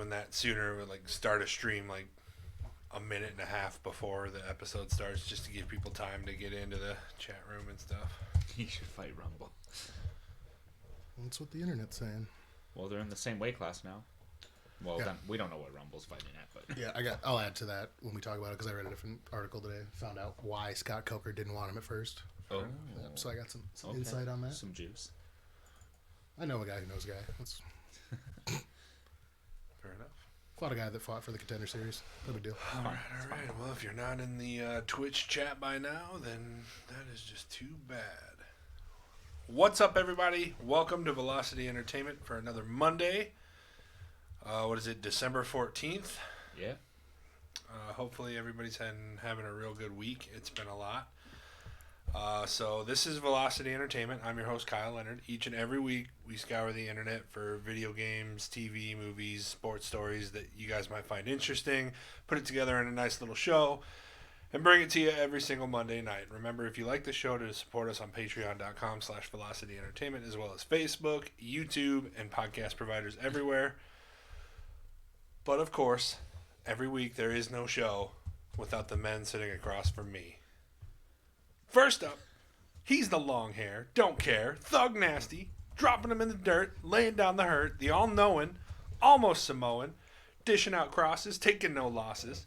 doing that sooner. We'll like start a stream like a minute and a half before the episode starts, just to give people time to get into the chat room and stuff. You should fight Rumble. That's what the internet's saying. Well, they're in the same weight class now. Well, Yeah. then we don't know what Rumble's fighting at, but Yeah, I'll add to that when we talk about it because I read a different article today. Found out why Scott Coker didn't want him at first. oh, So I got some okay. insight on that. Some juice. I know a guy who knows a guy. That's Fair enough. fought a guy that fought for the Contender Series. No big deal. All right. Well, if you're not in the Twitch chat by now, then that is just too bad. What's up, everybody? Welcome to Velocity Entertainment for another Monday. What is it, December 14th? Yeah. Hopefully everybody's having a real good week. It's been a lot. So this is Velocity Entertainment. I'm your host, Kyle Leonard. Each and every week, we scour the internet for video games, TV, movies, sports stories that you guys might find interesting, put it together in a nice little show, and bring it to you every single Monday night. Remember, if you like the show, to support us on patreon.com/Velocity Entertainment, as well as Facebook, YouTube, and podcast providers everywhere. But, of course, every week there is no show without the men sitting across from me. First up, he's the long hair, don't care, thug nasty, dropping him in the dirt, laying down the hurt, the all-knowing, almost Samoan, dishing out crosses, taking no losses.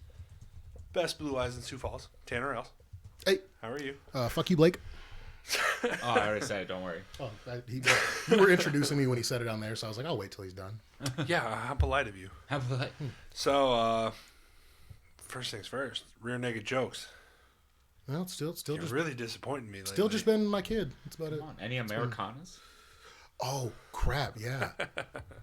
Best blue eyes in Sioux Falls, Tanner Else. Hey, How are you? fuck you, Blake. Oh, I already said it. Don't worry. Oh, you were introducing me when he said it on there, so I was like, I'll wait till he's done. Yeah, how polite of you. How about that? So, first things first, rear naked jokes. Well, it's still You're just really disappointing me lately. still just been my kid. That's about it. Come on. Any Americanas? Oh crap! Yeah.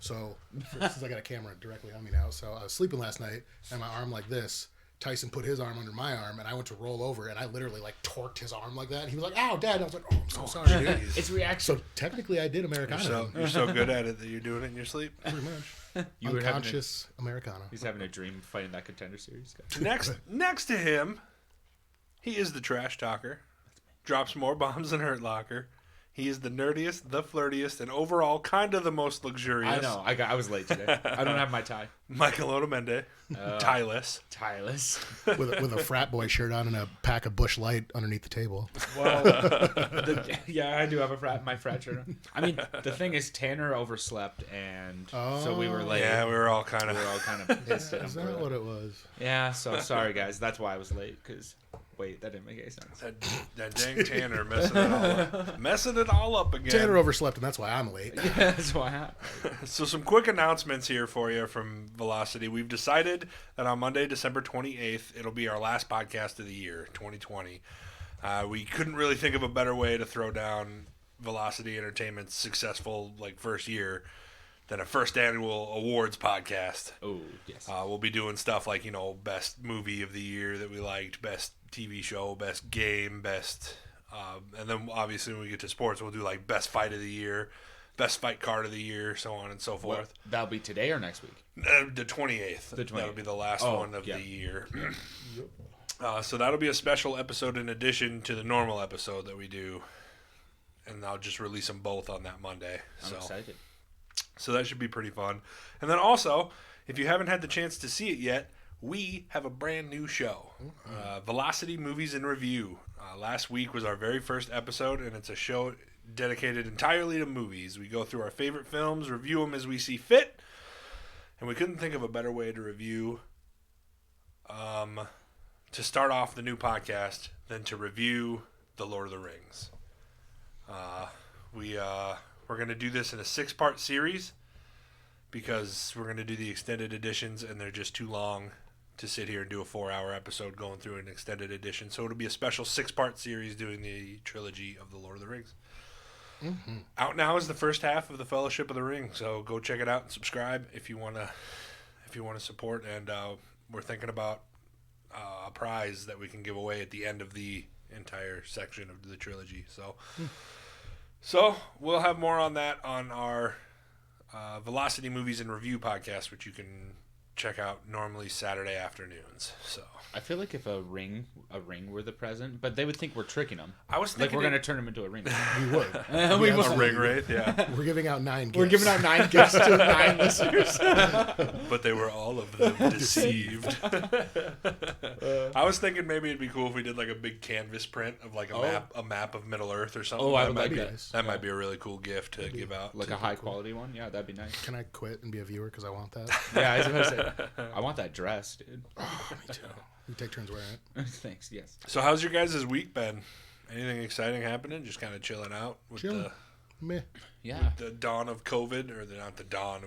So since I got a camera directly on me now, so I was sleeping last night and my arm like this. Tyson put his arm under my arm, and I went to roll over, and I literally like torqued his arm like that. And he was like, "Ow, Dad!" And I was like, "Oh, I'm so sorry, dude." It's reaction. So technically, I did Americana. You're so good at it that you're doing it in your sleep. Pretty much. You were having Unconscious Americana. He's having a dream fighting that Contender Series guy. Next to him, he is the trash talker. Drops more bombs than Hurt Locker. He is the nerdiest, the flirtiest, and overall kind of the most luxurious. I know. I was late today. I don't have my tie. Michael Odomende. Tieless. Tieless. with a frat boy shirt on and a pack of Bush Light underneath the table. Well, yeah, I do have my frat shirt on. I mean, the thing is, Tanner overslept, and so we were late. Yeah, we were all kind of pissed at him. Is that what it was? Yeah, so sorry, guys. That's why I was late, because... Wait, that didn't make any sense. that dang Tanner messing it all up again. Tanner overslept, and that's why I'm late. Yeah, that's why So some quick announcements here for you from Velocity. We've decided that on Monday, December 28th, it'll be our last podcast of the year, 2020. We couldn't really think of a better way to throw down Velocity Entertainment's successful first year than a first annual awards podcast. Oh, yes. We'll be doing stuff like, best movie of the year that we liked, best TV show, best game, best... and then obviously when we get to sports, we'll do best fight of the year, best fight card of the year, so on and so forth. That'll be today or next week? The 28th. That'll be the last one of the year. So that'll be a special episode in addition to the normal episode that we do. And I'll just release them both on that Monday. I'm excited. So that should be pretty fun. And then also, if you haven't had the chance to see it yet, we have a brand new show, Velocity Movies in Review. Last week was our very first episode, and it's a show dedicated entirely to movies. We go through our favorite films, review them as we see fit, and we couldn't think of a better way to review, to start off the new podcast than to review The Lord of the Rings. We're going to do this in a 6-part series because we're going to do the extended editions, and they're just too long to sit here and do a 4-hour episode going through an extended edition. So it'll be a special 6-part series doing the trilogy of The Lord of the Rings. Mm-hmm. Out now is the first half of the Fellowship of the Ring, so go check it out and subscribe if you want to support. And we're thinking about a prize that we can give away at the end of the entire section of the trilogy. So we'll have more on that on our Velocity Movies in Review podcast, which you can check out normally Saturday afternoons. So I feel like if a ring were the present, but they would think we're tricking them. I was thinking Like we're gonna turn them into a ring. We would. We Yeah, would. a ring wraith, yeah. We're giving out 9 gifts. We're giving out 9 gifts to 9 listeners. But they were all of them deceived. I was thinking maybe it'd be cool if we did like a big canvas print of like a map of Middle Earth or something. Oh, I that would might like be, that. Nice. That might be a really cool gift to give out. Like a high quality one. Yeah, that'd be nice. Can I quit and be a viewer because I want that? Yeah, I was about to say, I want that dress, dude. Oh, me too. We take turns wearing it. Thanks. Yes. So how's your guys' week been? Anything exciting happening? Just kind of chilling out with Chilling. Meh. Yeah. the dawn of COVID, or not the dawn.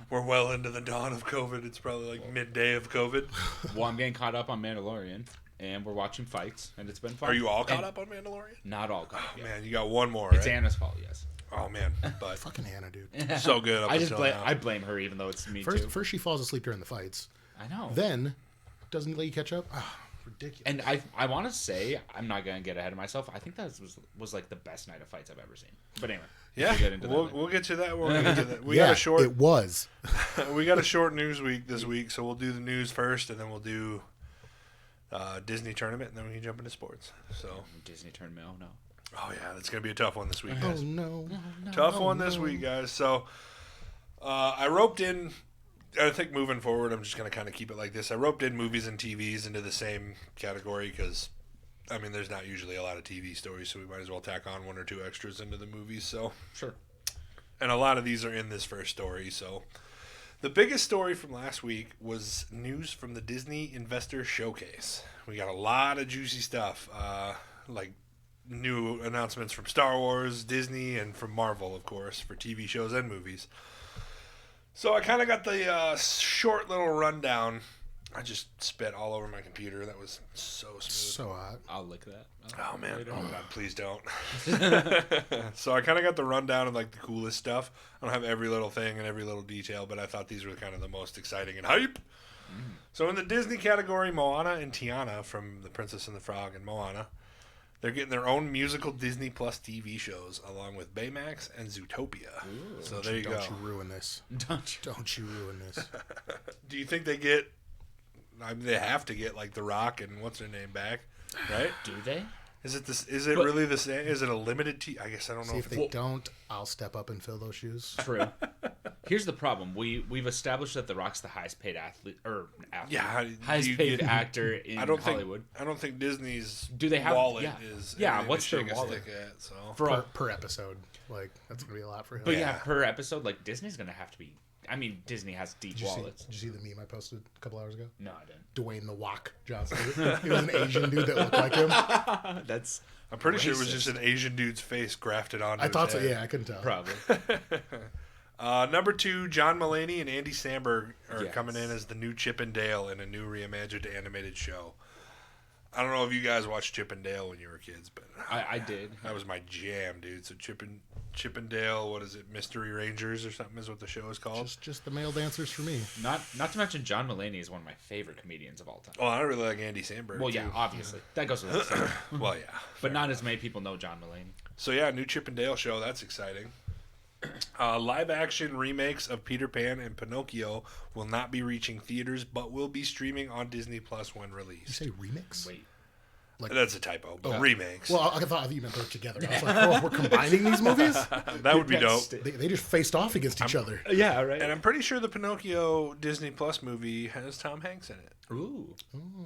We're well into the dawn of COVID. It's probably like midday of COVID. Well, I'm getting caught up on Mandalorian, and we're watching fights, and it's been fun. Are you all caught up on Mandalorian? Not all caught up. Oh yet. man, you got one more. It's right? Anna's fault. Yes. Oh man, but Fucking Hannah, dude. so good. Up I just until now. I blame her, even though it's me too. First she falls asleep during the fights. I know. Then doesn't let you catch up. Ah, ridiculous. And I want to say, I'm not gonna get ahead of myself. I think that was like the best night of fights I've ever seen. But anyway, Yeah, we'll get into that later. we'll get to that. We'll get to that. We yeah, got a short. it was. We got a short news week this week, so we'll do the news first, and then we'll do Disney tournament, and then we can jump into sports. So, Disney tournament. Oh no. oh yeah, that's gonna be a tough one this week, Oh guys. no. Tough one this week, guys. So, I roped in. I think moving forward, I'm just gonna kind of keep it like this. I roped in movies and TVs into the same category because, I mean, there's not usually a lot of TV stories, so we might as well tack on 1 or 2 extras into the movies. So, Sure. and a lot of these are in this first story. So, the biggest story from last week was news from the Disney Investor Showcase. We got a lot of juicy stuff, like new announcements from Star Wars, Disney, and from Marvel, of course, for TV shows and movies. So I kind of got the short little rundown. I just spit all over my computer. That was so smooth. So hot. I'll lick that. Oh man! Oh god! Please don't. So I kind of got the rundown of like the coolest stuff. I don't have every little thing and every little detail, but I thought these were kind of the most exciting and hype. So in the Disney category, Moana and Tiana from The Princess and the Frog and Moana, they're getting their own musical Disney Plus TV shows along with Baymax and Zootopia. So there you go. Don't you ruin this. Don't you ruin this. Do you think they get? I mean, they have to get like The Rock and what's her name back, right? Do they? Is it this? Is it really the same? Is it a limited? I guess I don't know. See, if they don't, I'll step up and fill those shoes. True. Here's the problem. We've established that The Rock's the highest paid athlete Yeah, highest paid actor in Hollywood. I don't think Disney's Do they have- wallet yeah. is. Yeah, anything what's to their shake a wallet? stick at, so. For Per episode. Like, that's going to be a lot for him. But yeah, Yeah. per episode, like Disney's gonna have to be. I mean, Disney has deep Did you wallets. see the meme I posted a couple hours ago? No, I didn't. Dwayne the Wok Johnson. He was an Asian dude that looked like him. That's I'm pretty sure it was racist. just an Asian dude's face grafted onto I his thought so. head. Yeah, I couldn't tell. probably. Number 2, John Mulaney and Andy Samberg are Yes. coming in as the new Chip and Dale in a new reimagined animated show. I don't know if you guys watched Chip and Dale when you were kids, but I did. that was my jam, dude. So Chip and Dale, what is it, Mystery Rangers or something is what the show is called? Just the male dancers for me. Not to mention John Mulaney is one of my favorite comedians of all time. Oh, I really like Andy Samberg. Well, yeah, too. obviously that goes without saying. Well, yeah. But not as many people know John Mulaney. So yeah, new Chip and Dale show. That's exciting. Live action remakes of Peter Pan and Pinocchio will not be reaching theaters, but will be streaming on Disney Plus when You released. say remix? Wait, That's a typo, but remakes. Well, I thought you meant those together. I was like, oh, we're combining these movies? That would be dope. They just faced off against each other. yeah, right. And I'm pretty sure the Pinocchio Disney Plus movie has Tom Hanks in it. Ooh.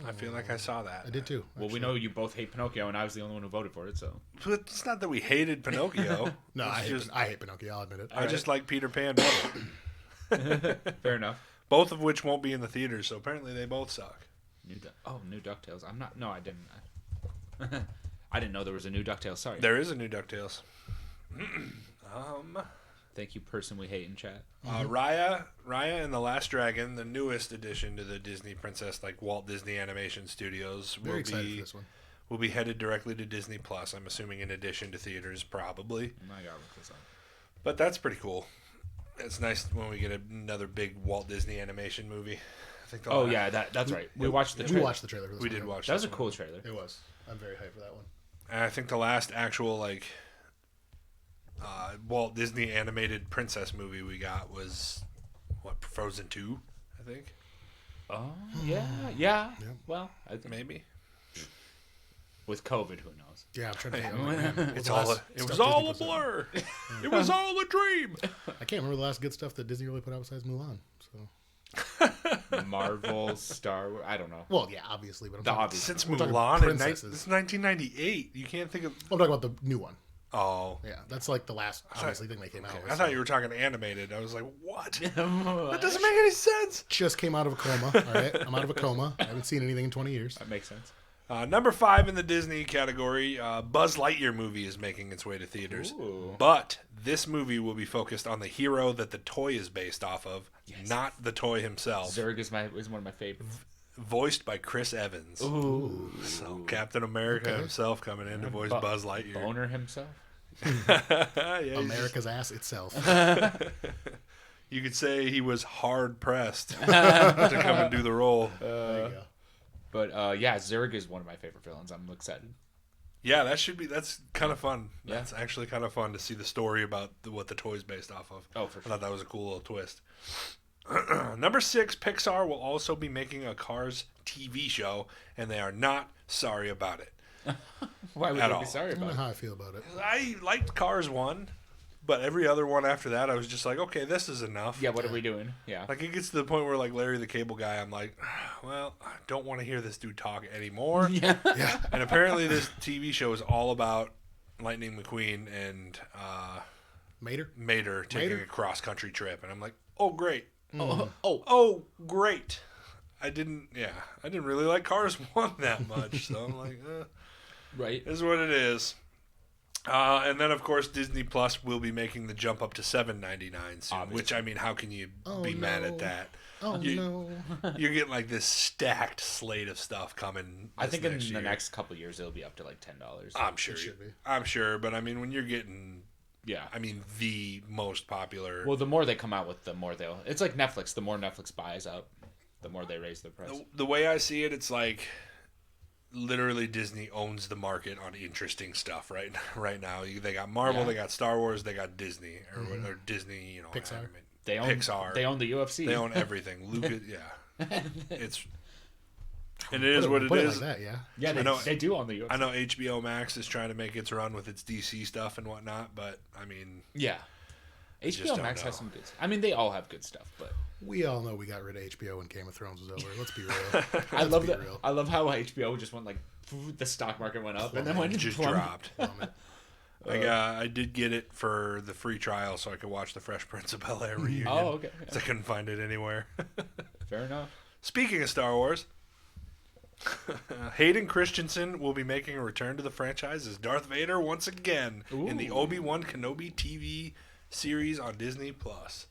I feel like I saw that. I did too. Well, we know you both hate Pinocchio, and I was the only one who voted for it. So But it's not that we hated Pinocchio. No, It's I hate Pinocchio. I'll admit it. I just like Peter Pan better. fair enough. Both of which won't be in the theaters, so apparently they both suck. New DuckTales. I'm not. No, I didn't. I didn't know there was a new DuckTales. Sorry. There is a new DuckTales. Thank you, person we hate in chat. Raya and the Last Dragon, the newest addition to the Disney Princess, like Walt Disney Animation Studios, Very excited for this one. will be headed directly to Disney Plus. I'm assuming in addition to theaters, probably. I gotta look this up. But that's pretty cool. It's nice when we get another big Walt Disney animation movie. I think. Oh yeah, that's right. We watched the. We Trailer. watched the trailer for this We one. did watch. That was a this cool one. trailer. It was. I'm very hyped for that one. And I think the last actual like Walt Disney animated princess movie we got was what, Frozen 2, I think. Oh, yeah. Well, Maybe. with COVID, who knows? Yeah, I'm trying to think. It was all a blur. It was all a dream. I can't remember the last good stuff that Disney really put out besides Mulan. So Marvel, Star Wars. I don't know. Well, yeah, obviously, but I'm The talking, obvious. Since we're talking Mulan, princesses. it's 1998. You can't think of. I'm talking about the new one. Oh. Yeah, that's like the last obviously thing they came out with. I thought you were talking animated. I was like, what? That doesn't make any sense. Just came out of a coma. All right, I'm out of a coma. I haven't seen anything in 20 years. That makes sense. Number 5 in the Disney category, Buzz Lightyear movie is making its way to theaters. Ooh. But this movie will be focused on the hero that the toy is based off of, not the toy himself. Zurg is one of my favorites. Voiced by Chris Evans. Ooh. So Captain America himself coming in to voice Buzz Lightyear. Boner himself. America's ass itself. You could say he was hard pressed to come and do the role. There you go. But Zurg is one of my favorite villains. I'm excited. Yeah, that's kind of fun. Yeah. That's actually kind of fun to see the story about what the toy's based off of. Oh, for I sure. thought that was a cool little twist. Number 6, Pixar will also be making a Cars TV show, and they are not sorry about it. Why would At they all. be sorry I don't about know it? how I feel about it. I liked Cars 1, but every other one after that, I was just like, okay, this is enough. Yeah, what are we doing? Yeah. Like, it gets to the point where, like, Larry the Cable Guy, I'm like, well, I don't want to hear this dude talk anymore. Yeah. Yeah. And apparently this TV show is all about Lightning McQueen and Mater taking a cross-country trip. And I'm like, oh, great. Oh, great. I didn't really like Cars 1 that much. So I'm like, Right. is what it is. And then, of course, Disney Plus will be making the jump up to $7.99 soon. Obviously. Which, I mean, how can you be mad at that? Oh, no. You're getting like this stacked slate of stuff coming. I think in year. the next couple of years it'll be up to like $10. I'm sure. It should be. I'm sure, but I mean, when you're getting, Yeah. I mean, the most popular. Well, the more they come out with, the more they'll. It's like Netflix. The more Netflix buys up, the more they raise their price. The way I see it, it's like literally Disney owns the market on interesting stuff right now. They got Marvel, they got Star Wars, they got Disney or Disney, Pixar. I mean, They own Pixar. They own the UFC. They own everything. Lucas, it's. And it is what it Put is. It like that, yeah. Yeah, they do own the UFC. I know HBO Max is trying to make its run with its DC stuff and whatnot, but I mean, Yeah. just HBO don't Max know. has some good. I mean, they all have good stuff, but We all know we got rid of HBO when Game of Thrones was over. Let's be real. I love be that. real. I love how HBO just went like the stock market went up and then went just plummet. dropped. I did get it for the free trial so I could watch the Fresh Prince of Bel-Air reunion. Oh, okay. 'Cause I couldn't find it anywhere. Fair enough. Speaking of Star Wars, Hayden Christensen will be making a return to the franchise as Darth Vader once again in the Ooh. Obi-Wan Kenobi TV series on Disney Plus.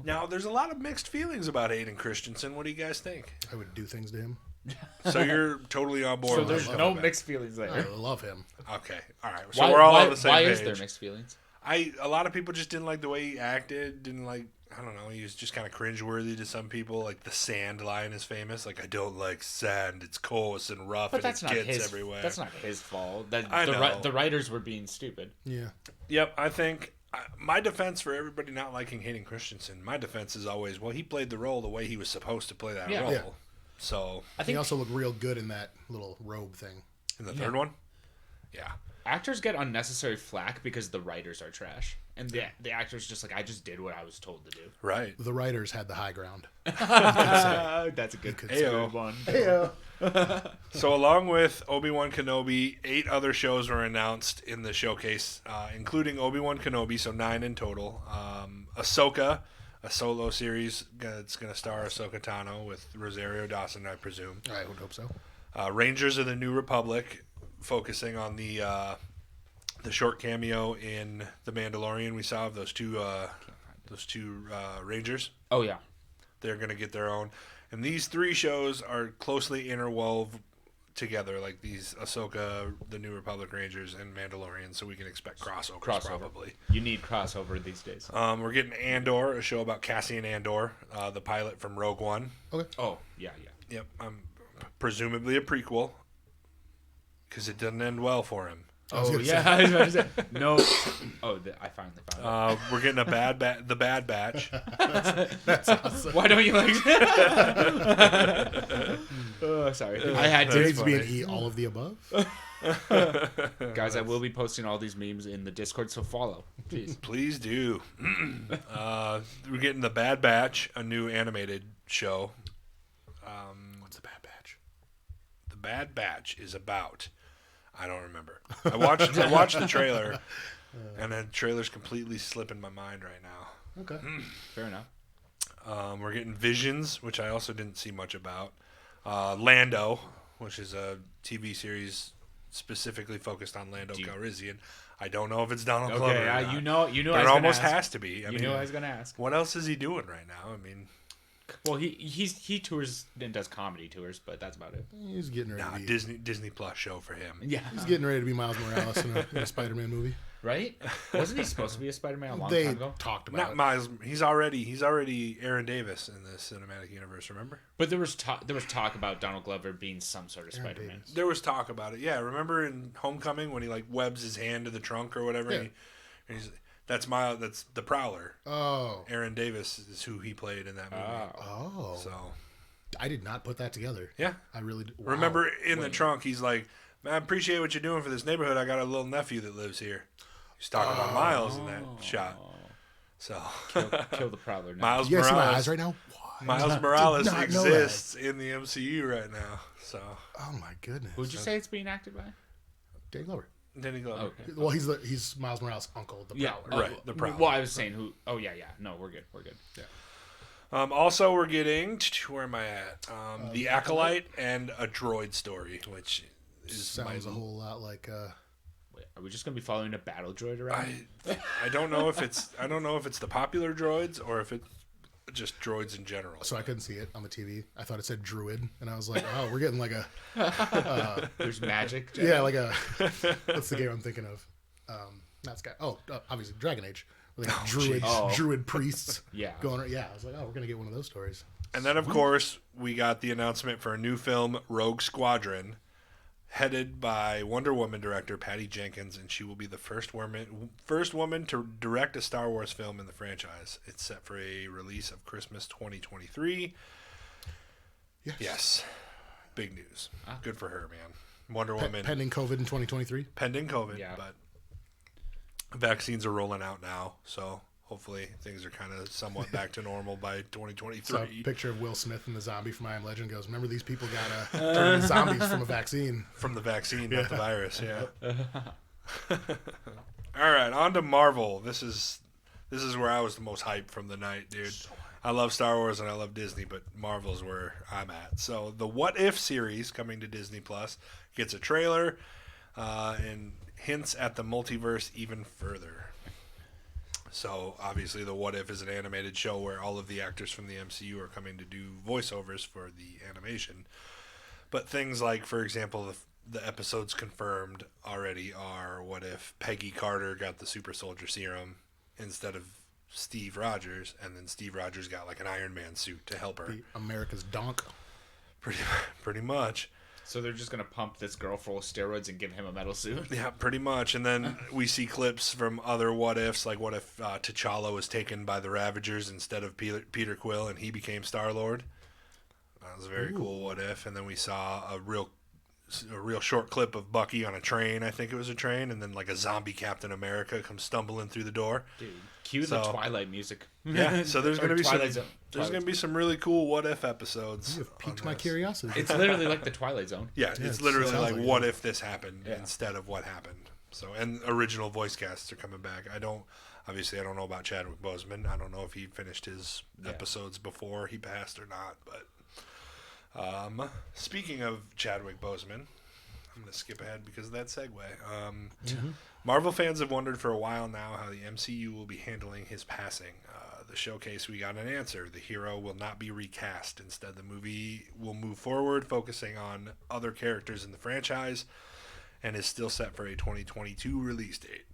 Now, there's a lot of mixed feelings about Hayden Christensen. What do you guys think? I would do things to him. So you're totally on board So with there's him no coming back. mixed feelings I there. love him. Okay, all right. So we're all on the same why page. is there mixed feelings? A lot of people just didn't like the way he acted. Didn't like. I don't know. He was just kind of cringeworthy to some people. Like the sand line is famous. Like I don't like sand. It's coarse and rough, But and that's it not gets his. everywhere. That's not his fault. I know. The writers were being stupid. Yeah. Yep. I think my defense for everybody not liking Hayden Christensen. My defense is always, well, he played the role the way he was supposed to play that Yeah. role. Yeah. So I He think also looked real good in that little robe thing. in the third one, yeah. actors get unnecessary flack because the writers are trash, and the actors just like I just did what I was told to do. Right. The writers had the high ground. That's a good, Ayo. one. So along with Obi-Wan Kenobi, 8 other shows were announced in the showcase, including Obi-Wan Kenobi, so 9 in total. Ahsoka, a solo series that's going to star Ahsoka Tano with Rosario Dawson, I presume. I would hope so. Rangers of the New Republic, focusing on the short cameo in The Mandalorian we saw of those two Rangers. Oh yeah. They're going to get their own. And these 3 shows are closely interwoven together, like these Ahsoka, the New Republic Rangers, and Mandalorian, so we can expect crossovers probably. You need crossover these days. We're getting Andor, a show about Cassian Andor, the pilot from Rogue One. Okay. Oh yeah. Yep, presumably a prequel, because it didn't end well for him. Oh gonna yeah, say. I was about to say no. Oh, I finally found it. We're getting a the Bad Batch. That's awesome. Why don't you like? Oh, sorry. I had There to. needs to be an E, all of the above. Guys, I will be posting all these memes in the Discord, so follow, please. Please do. We're getting the Bad Batch, a new animated show. What's the Bad Batch? The Bad Batch is about. I don't remember. I watched the trailer, and the trailer's completely slipping my mind right now. Okay. Fair enough. We're getting Visions, which I also didn't see much about. Lando, which is a TV series specifically focused on Lando Calrissian. I don't know if it's Donald Glover. Okay, or not. you know. But it almost has to be. I You mean, knew I was gonna ask. what else is he doing right now? I mean, Well, he tours and does comedy tours, but that's about it. He's getting ready to be. Disney Plus show for him. Yeah, He's getting ready to be Miles Morales in a Spider-Man movie. right? Wasn't he supposed to be a Spider-Man a long They time ago? talked about Not it. Miles. He's already Aaron Davis in the cinematic universe. Remember? But there was talk about Donald Glover being some sort of Aaron Spider-Man. Davis. There was talk about it. Yeah, remember in Homecoming when he like webs his hand to the trunk or whatever? Yeah. And that's the Prowler. Oh. Aaron Davis is who he played in that movie. Oh. So I did not put that together. yeah, I really did. Wow. remember in the trunk he's like, "Man, I appreciate what you're doing for this neighborhood. I got a little nephew that lives here." He's talking about Miles in that shot. So Kill the Prowler now. Miles You guys see my Morales. eyes right now? What? Miles Morales Did not know that. exists in the MCU right now. So Oh my goodness. Who'd you say it's being acted by? Danny Glover. Danny Glover. Okay. Well, he's Miles Morales' uncle, the Yeah, Prowler. Right, the Prowler. Well, I was saying who. Oh yeah. No, we're good. We're good. Also, we're getting where am I at? The Acolyte and a Droid story, which is Sounds a whole lot like. Wait, are we just gonna be following a battle droid around? I don't know if it's the popular droids or if it's just droids in general. So I couldn't see it on the TV. I thought it said Druid, and I was like, oh, we're getting like a. There's magic. Yeah, like a. What's the game I'm thinking of? Not Sky. Oh, obviously Dragon Age. Like druid priests. Yeah. Going. Yeah, I was like, oh, we're gonna get one of those stories. And then, of course, we got the announcement for a new film, Rogue Squadron, headed by Wonder Woman director Patty Jenkins, and she will be the first woman to direct a Star Wars film in the franchise. It's set for a release of Christmas 2023. Yes. Big news. Good for her, man. Wonder Woman. Pending COVID in 2023. Pending COVID, Yeah. but vaccines are rolling out now, so hopefully things are kind of somewhat back to normal by 2023. So a picture of Will Smith and the zombie from I Am Legend goes, remember these people gotta turn into zombies from a vaccine. From the vaccine, not the virus, yeah. All right, on to Marvel. This is where I was the most hyped from the night, dude. I love Star Wars and I love Disney, but Marvel's where I'm at. So the What If series coming to Disney Plus gets a trailer and hints at the multiverse even further. So obviously the What If is an animated show where all of the actors from the MCU are coming to do voiceovers for the animation. But things like, for example, the episodes confirmed already are what if Peggy Carter got the super soldier serum instead of Steve Rogers, and then Steve Rogers got like an Iron Man suit to help her. The America's donk. Pretty much. So they're just gonna pump this girl full of steroids and give him a metal suit. Yeah, pretty much. And then we see clips from other what ifs, like what if T'Challa was taken by the Ravagers instead of Peter Quill and he became Star-Lord. That was a very cool what if. And then we saw a real short clip of Bucky on a train. I think it was a train, and then like a zombie Captain America comes stumbling through the door. Dude, cue the Twilight music. Yeah, so there's Or gonna be Twilight Zone. there's gonna be some really cool what if episodes. You have piqued on my this. curiosity. It's literally like the Twilight Zone. Yeah, Yeah, it's it literally sounds like like what it. if this happened Yeah. instead of what happened. So, and original voice casts are coming back. I don't know about Chadwick Boseman. I don't know if he finished his episodes before he passed or not. But speaking of Chadwick Boseman, I'm going to skip ahead because of that segue. Marvel fans have wondered for a while now how the MCU will be handling his passing. The showcase, we got an answer. The hero will not be recast. Instead, the movie will move forward, focusing on other characters in the franchise, and is still set for a 2022 release date.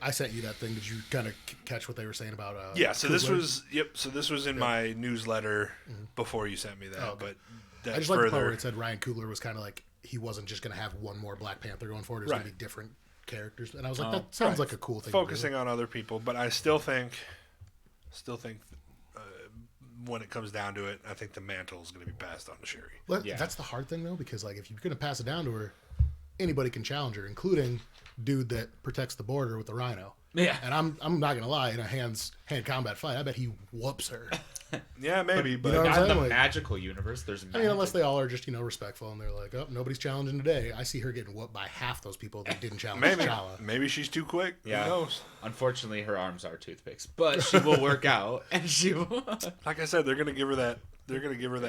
I sent you that thing. Did you kind of catch what they were saying about? Yeah, so this Coogler? was in my newsletter before you sent me that. Oh, okay. But I just like the part where it said Ryan Coogler was kind of like he wasn't just going to have one more Black Panther going forward. There's Right. going to be different characters. And I was like, that sounds like a cool thing. Focusing on other people, but I still think when it comes down to it, I think the mantle is going to be passed on to Shuri. Well, that's the hard thing, though, because like if you're going to pass it down to her, anybody can challenge her, including dude that protects the border with the rhino. Yeah. And I'm not going to lie, in a hand combat fight, I bet he whoops her. Yeah, maybe, but you know what I'm Not in the saying? Like, magical universe. There's magic. I mean, unless they all are just, respectful and they're like, oh, nobody's challenging today. I see her getting whooped by half those people that didn't challenge T'Challa. maybe she's too quick. Yeah. Who knows? Unfortunately, her arms are toothpicks, but she will work out, and she will. Like I said, they're gonna give her that. They're gonna give her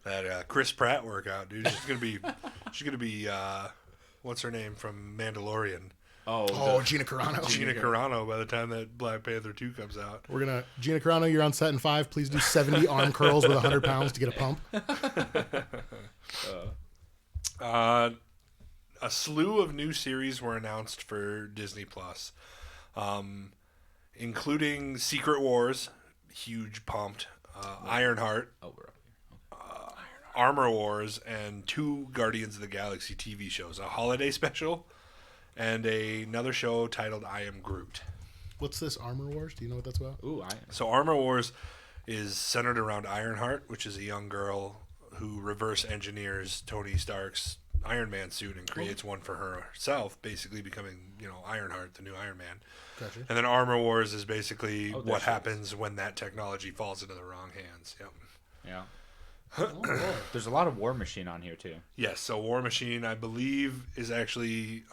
that Chris Pratt workout, dude. She's gonna be. What's her name from Mandalorian? Oh, Gina Carano. Gina Carano. By the time that Black Panther 2 comes out, Gina Carano, you're on set in 5. Please do 70 arm curls with 100 pounds to get a pump. A slew of new series were announced for Disney Plus, including Secret Wars, huge pumped, Ironheart, Oh, we're up here. Armor Wars, and 2 Guardians of the Galaxy TV shows, a holiday special, and another show titled I Am Groot. What's this Armor Wars? Do you know what that's about? Ooh, So Armor Wars is centered around Ironheart, which is a young girl who reverse engineers Tony Stark's Iron Man suit and creates one for herself, basically becoming, Ironheart, the new Iron Man. Gotcha. And then Armor Wars is basically there what she happens when that technology falls into the wrong hands. Yep. yeah. Oh, There's a lot of War Machine on here too. Yes, so War Machine, I believe, is actually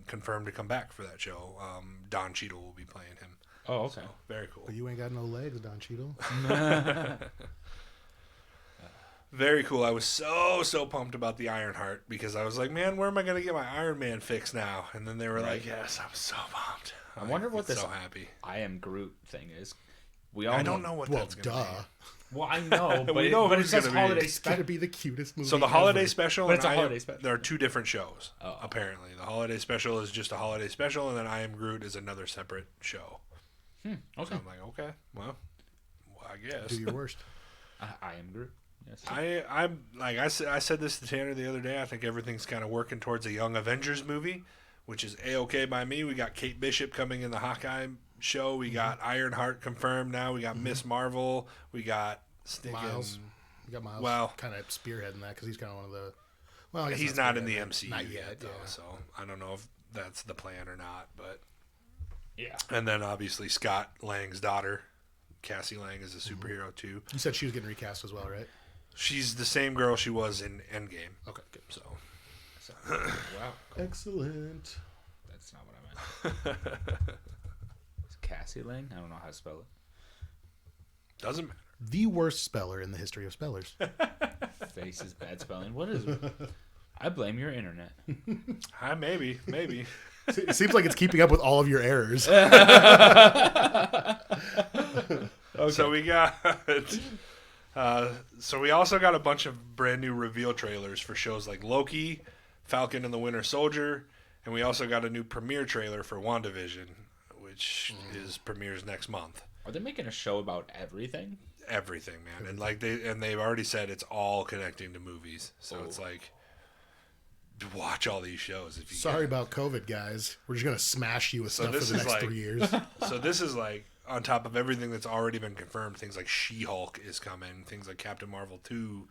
confirmed to come back for that show. Don Cheadle will be playing him. Oh, okay. So, very cool. but you ain't got no legs, Don Cheadle. Very cool. I was so pumped about the Ironheart because I was like, man, where am I going to get my Iron Man fix now? And then they were like, yes, I'm so pumped. I wonder what this so happy. I Am Groot thing is. We all I don't know what Well, that's going to duh. be. Well, I know, but, We know but who's it says gonna be. holiday It's got to special. be the cutest movie So the holiday ever. special, But it's and a I Am- holiday special. there are 2 different shows. Oh. Apparently, the holiday special is just a holiday special, and then I Am Groot is another separate show. Okay. So I'm like, okay, well, I guess. Do your worst. I Am Groot. Yes. I'm like I said this to Tanner the other day. I think everything's kind of working towards a Young Avengers movie, which is A-okay by me. We got Kate Bishop coming in the Hawkeye show. We got Ironheart confirmed now. We got Miss Marvel. We got stinking Miles. You got Miles Well- kind of spearheading that because he's kind of one of the. Well, I guess He's not in the spearheading. MCU Not yet, though, yeah. so I don't know if that's the plan or not. But Yeah. and then obviously Scott Lang's daughter, Cassie Lang, is a superhero too. You said she was getting recast as well, right? She's the same girl she was in Endgame. Okay, good. So Wow. Excellent. That's not what I meant. It's Cassie Lang? I don't know how to spell it. doesn't matter. The worst speller in the history of spellers. Face is bad spelling. What is it? I blame your internet. Maybe. It seems like it's keeping up with all of your errors. So we got. So we also got a bunch of brand new reveal trailers for shows like Loki, Falcon and the Winter Soldier, and we also got a new premiere trailer for WandaVision, which premieres next month. Are they making a show about everything? Everything, man, and they've already said it's all connecting to movies. So it's like, watch all these shows if you. Sorry about COVID, guys. We're just gonna smash you with stuff for this the is next like- 3 years. So this is like on top of everything that's already been confirmed. Things like She-Hulk is coming. Things like Captain Marvel 2,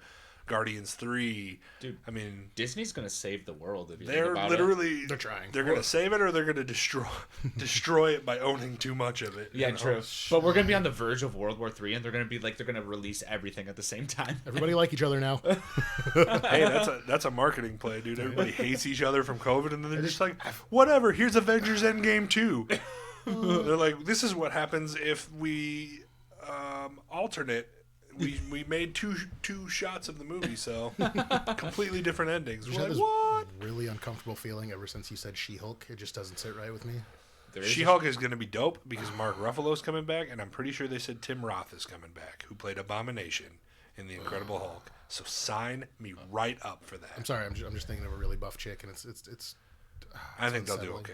Guardians 3. Dude, I mean, Disney's gonna save the world if you think they're about literally They're trying. They're gonna save it, or they're gonna destroy it by owning too much of it. it. Yeah, you know? true. But we're gonna be on the verge of World War III, and they're gonna release everything at the same time. Everybody like each other now. Hey, that's a marketing play, dude. Everybody hates each other from COVID, and then they're just like, whatever. Here's Avengers Endgame 2. They're like, this is what happens if we alternate. We made two shots of the movie, so completely different endings. I've We're had like, this what? really uncomfortable feeling ever since you said She-Hulk. It just doesn't sit right with me. There is She-Hulk is going to be dope because Mark Ruffalo's coming back, and I'm pretty sure they said Tim Roth is coming back, who played Abomination in The Incredible Hulk. So sign me right up for that. I'm sorry. I'm just thinking of a really buff chick, and it's. I think they'll do unsettling. okay,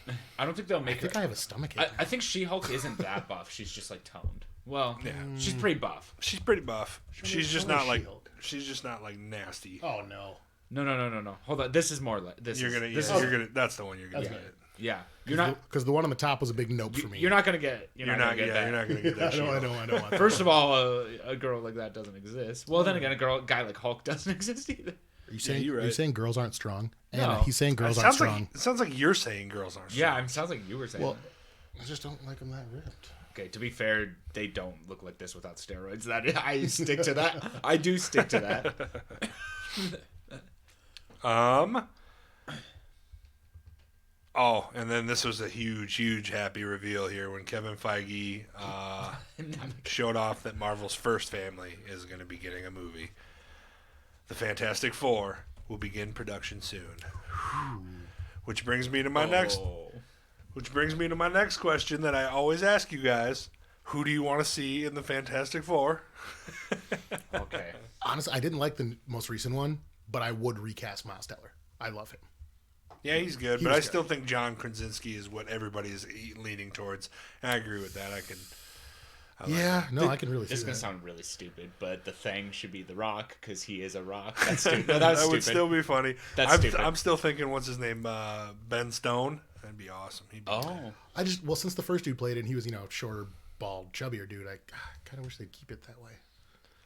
man. I don't think they'll I make think her. I have a stomach ache. I think She-Hulk isn't that buff. She's just like toned. Well, Yeah. she's pretty buff. She's pretty buff. She's just so is not like She-Hulk. she's just not like nasty. Oh no. No. Hold on. This is more like this. You're gonna. This Yeah, is, you're gonna. That's the one you're gonna That's get. yeah. You're not. Because the one on the top was a big nope for me. You're not gonna get. You're not. Gonna get Yeah, that. you're not gonna get that. I don't want that. First of all, a girl like that doesn't exist. Well, then again, guy like Hulk doesn't exist either. Are you saying you're right. Are you saying girls aren't strong? No. Anna, he's saying girls It aren't sounds strong. like. It sounds like you're saying girls aren't. Yeah, strong. it sounds like you were saying. Well, I just don't like them that ripped. Okay, to be fair, they don't look like this without steroids. That I stick to that. I do stick to that. Oh, and then this was a huge happy reveal here when Kevin Feige showed off that Marvel's first family is going to be getting a movie. The Fantastic Four will begin production soon. Which brings me to my next question that I always ask you guys. Who do you want to see in the Fantastic Four? Okay. Honestly, I didn't like the most recent one, but I would recast Miles Teller. I love him. Yeah, he's good, He but I was still think John Krasinski is what everybody is leaning towards. And I agree with that. I I can really see This is that. gonna sound really stupid, but the Thing should be The Rock because he is a rock. That's stupid. No, that's that would stupid. still be funny. That's I'm, stupid. I'm still thinking, what's his name? Ben Stone. That'd be awesome. He'd be Since the first dude played it and he was, shorter, bald, chubbier dude, I kind of wish they'd keep it that way.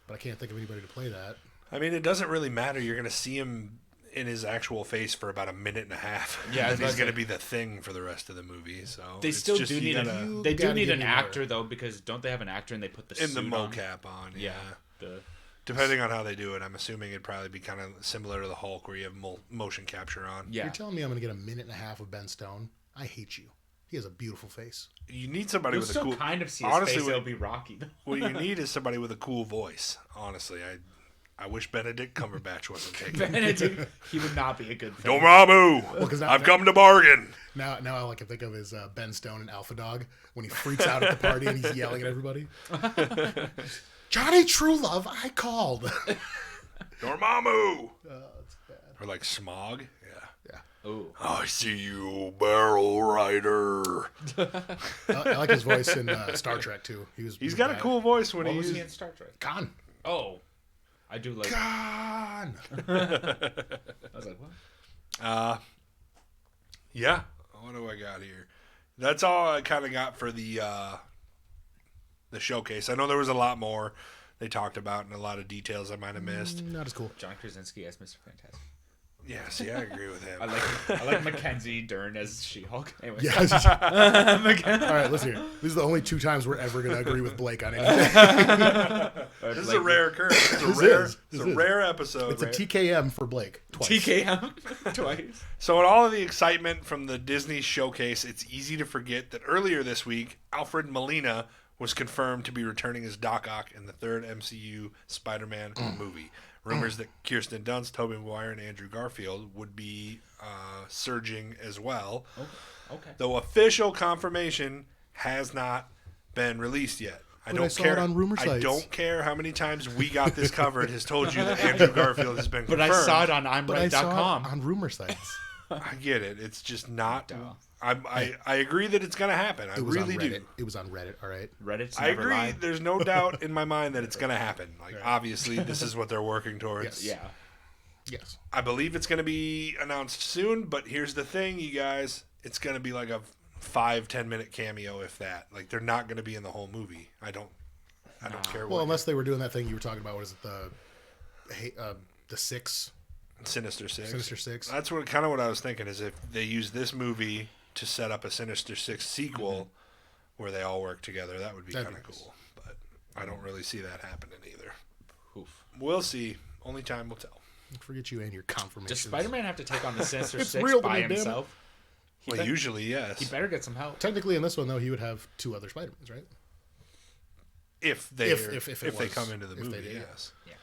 But I can't think of anybody to play that. I mean, it doesn't really matter. You're going to see him in his actual face for about a minute and a half. Yeah, and he's going to be the Thing for the rest of the movie. So They it's still just, do you need gotta- they do gotta need give an me more. actor though because don't they have an actor and they put the in the suit on? mocap on. Yeah. Yeah. Depending on how they do it, I'm assuming it'd probably be kind of similar to the Hulk where you have motion capture on. Yeah. You're telling me I'm going to get a minute and a half of Ben Stone? I hate you. He has a beautiful face. You need somebody You'll with a still cool. kind of see his honestly, face. what- It'll be Rocky though. What you need is somebody with a cool voice. Honestly, I wish Benedict Cumberbatch wasn't taken. Benedict, he would not be a good Thing. Dormammu, 'cause now- I've come to bargain. Now all I can think of is Ben Stone and Alpha Dog when he freaks out at the party and he's yelling at everybody. Johnny Truelove, I called. Dormammu. That's bad. Or like Smog. Yeah. Oh. I see you, Barrel Rider. I like his voice in Star Trek too. He's got a cool voice when What he's. was he in Star Trek? Khan. Oh. I do like. Khan. I was like, what? Yeah. What do I got here? That's all I kind of got for the showcase. I know there was a lot more they talked about and a lot of details I might have missed. Not as cool. John Krasinski as Mr. Fantastic. Yeah, see, I agree with him. I like Mackenzie Dern as She-Hulk. Anyway. Yeah. All right, listen here. These are the only two times we're ever going to agree with Blake on anything. This is a rare occurrence. It's This a is. rare episode. It's a TKM for Blake. Twice. TKM twice. So, in all of the excitement from the Disney showcase, it's easy to forget that earlier this week, Alfred Molina was confirmed to be returning as Doc Ock in the third MCU Spider-Man movie. Rumors that Kirsten Dunst, Tobey Maguire, and Andrew Garfield would be surging as well. Okay. Though official confirmation has not been released yet. I saw it on rumor I sites. don't care how many times We Got This Covered has told you that Andrew Garfield has been But confirmed. I saw it on But I saw imright.com. it on rumor sites. I get it. It's just not. Duh. I agree that it's going to happen. I It was really on Reddit. do. It was on Reddit, all right? Reddit's I never agree. lied. There's no doubt in my mind that it's going to happen. Like, obviously, this is what they're working towards. Yes. Yeah. Yes. I believe it's going to be announced soon, but here's the thing, you guys. It's going to be like a 5-10 minute cameo, if that. Like, they're not going to be in the whole movie. I don't care Well, what. unless they were doing that thing you were talking about. What is it? The Six? Sinister Six. Sinister Six. That's what I was thinking, is if they use this movie to set up a Sinister Six sequel where they all work together, that would be That'd kind of be nice. cool. But I don't really see that happening either. Oof. We'll see. Only time will tell. Forget you and your confirmation. Does Spider-Man have to take on the Sinister It's Six real to by me, damn it. himself? Well, usually, yes. He better get some help. Technically, in this one, though, he would have two other Spider-Mans, right? If they was- come into the if they movie, did, yes. Yeah.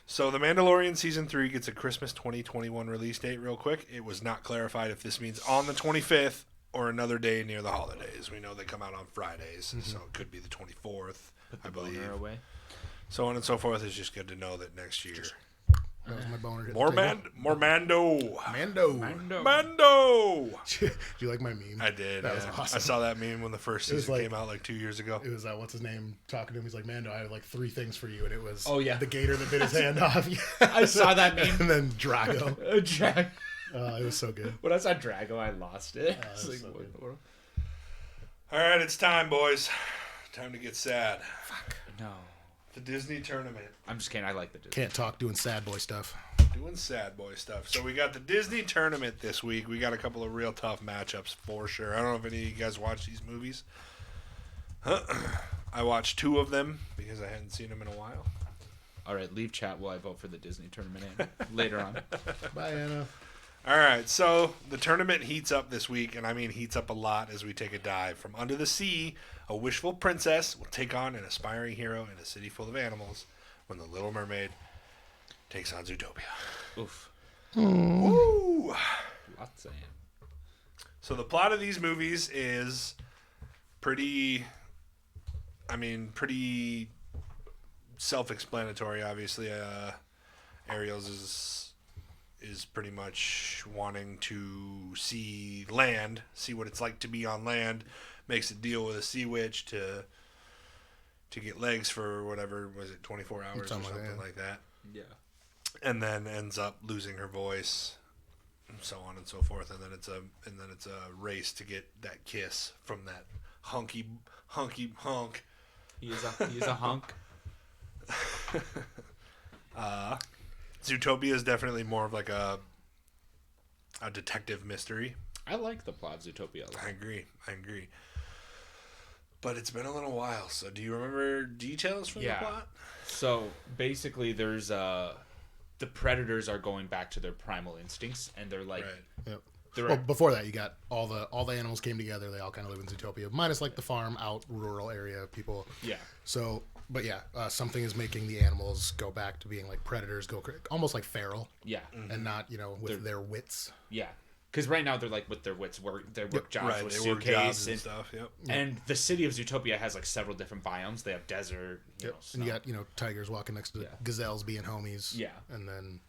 So The Mandalorian Season 3 gets a Christmas 2021 release date real quick. It was not clarified if this means on the 25th or another day near the holidays. We know they come out on Fridays, so it could be the 24th, I believe. Boner away. So on and so forth. It's just good to know that next year That was my boner. hit the More table. Mando. Mando. Do you like my meme? I did. That was awesome. I saw that meme when the first was season like- came out like 2 years ago. It was what's his name talking to him. He's like, Mando, I have like 3 things for you, and it was the gator that bit his hand off. I saw that meme. And then Drago. It was so good. When I saw Drago, I lost it. That was so good. All right, it's time, boys. Time to get sad. No. The Disney tournament. I'm just kidding. I like the Disney. Can't talk doing sad boy stuff. Doing sad boy stuff. So we got the Disney tournament this week. We got a couple of real tough matchups for sure. I don't know if any of you guys watch these movies. I watched 2 of them because I hadn't seen them in a while. All right, leave chat while I vote for the Disney tournament later on. Bye, Anna. All right, so the tournament heats up this week, and I mean heats up a lot as we take a dive. From under the sea, a wishful princess will take on an aspiring hero in a city full of animals when the Little Mermaid takes on Zootopia. Oof. Woo! Lots of So the plot of these movies is pretty self-explanatory. Obviously, Ariel's is pretty much wanting to see land, see what it's like to be on land. Makes a deal with a sea witch to get legs for whatever was it, 24 hours or something like that. Yeah. And then ends up losing her voice, and so on and so forth. And then it's a race to get that kiss from that hunky hunk. He is a hunk. Zootopia is definitely more of like a detective mystery. I like the plot of Zootopia. I agree. But it's been a little while, so do you remember details from the plot? So basically, there's the predators are going back to their primal instincts, and they're like, Yep. they're Well, before that, you got all the animals came together. They all kind of live in Zootopia, minus like the farm out rural area people. yeah, So, but yeah, something is making the animals go back to being like predators, almost like feral, yeah, and not with their wits. yeah. Because right now they're like with their wits, their work jobs Right, with they work jobs suitcase and stuff. Yep. And the city of Zootopia has like several different biomes. They have desert, you know, And you snow. got tigers walking next to gazelles being homies. Yeah. And then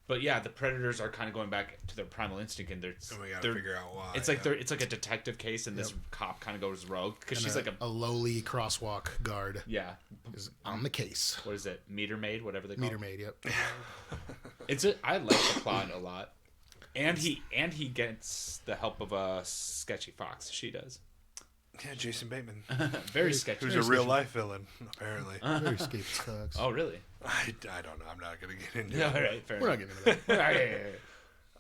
But yeah, the predators are kind of going back to their primal instinct, and And we gotta figure out why. It's like it's like a detective case, and this cop kind of goes rogue because she's like a lowly crosswalk guard yeah. is on the case. What is it? Meter maid, whatever they call Meter it. maid. Yep. I like the plot a lot, and he gets the help of a sketchy fox. She does. Yeah, Jason Bateman, Very sketchy. who's a real life villain, apparently. Very escaped thugs. Oh really? I don't know. I'm not gonna get into Yeah. it. All right. Fair We're enough. not getting into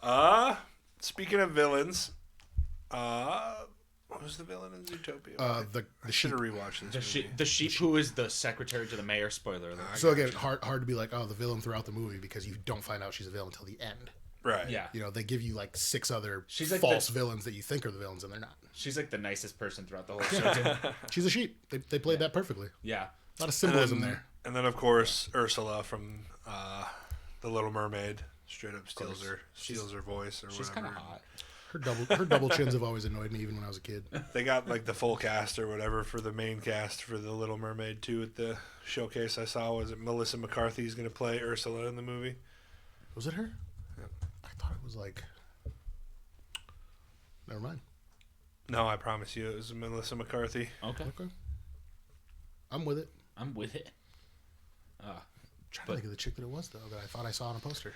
that. Speaking of villains, what was the villain in Zootopia? The I should sheep. have rewatched this movie. The sheep who is the secretary to the mayor. Spoiler alert. So again, hard to be like, oh, the villain throughout the movie because you don't find out she's a villain until the end. Right. Yeah. You know, they give you like 6 other She's like false villains that you think are the villains, and they're not. She's like the nicest person throughout the whole show. Too. She's a sheep. They played that perfectly. Yeah. A lot of symbolism there. And then, of course, Ursula from The Little Mermaid straight up steals her voice or She's whatever. kind of hot. Her double chins have always annoyed me, even when I was a kid. They got like the full cast or whatever for the main cast for The Little Mermaid too at the showcase I saw. Was it Melissa McCarthy's going to play Ursula in the movie? Was it her? Yeah. I thought it was like. Never mind. No, I promise you it was Melissa McCarthy. Okay. Okay. I'm with it. I'm with it. Trying to think of the chick that it was though that I thought I saw on a poster.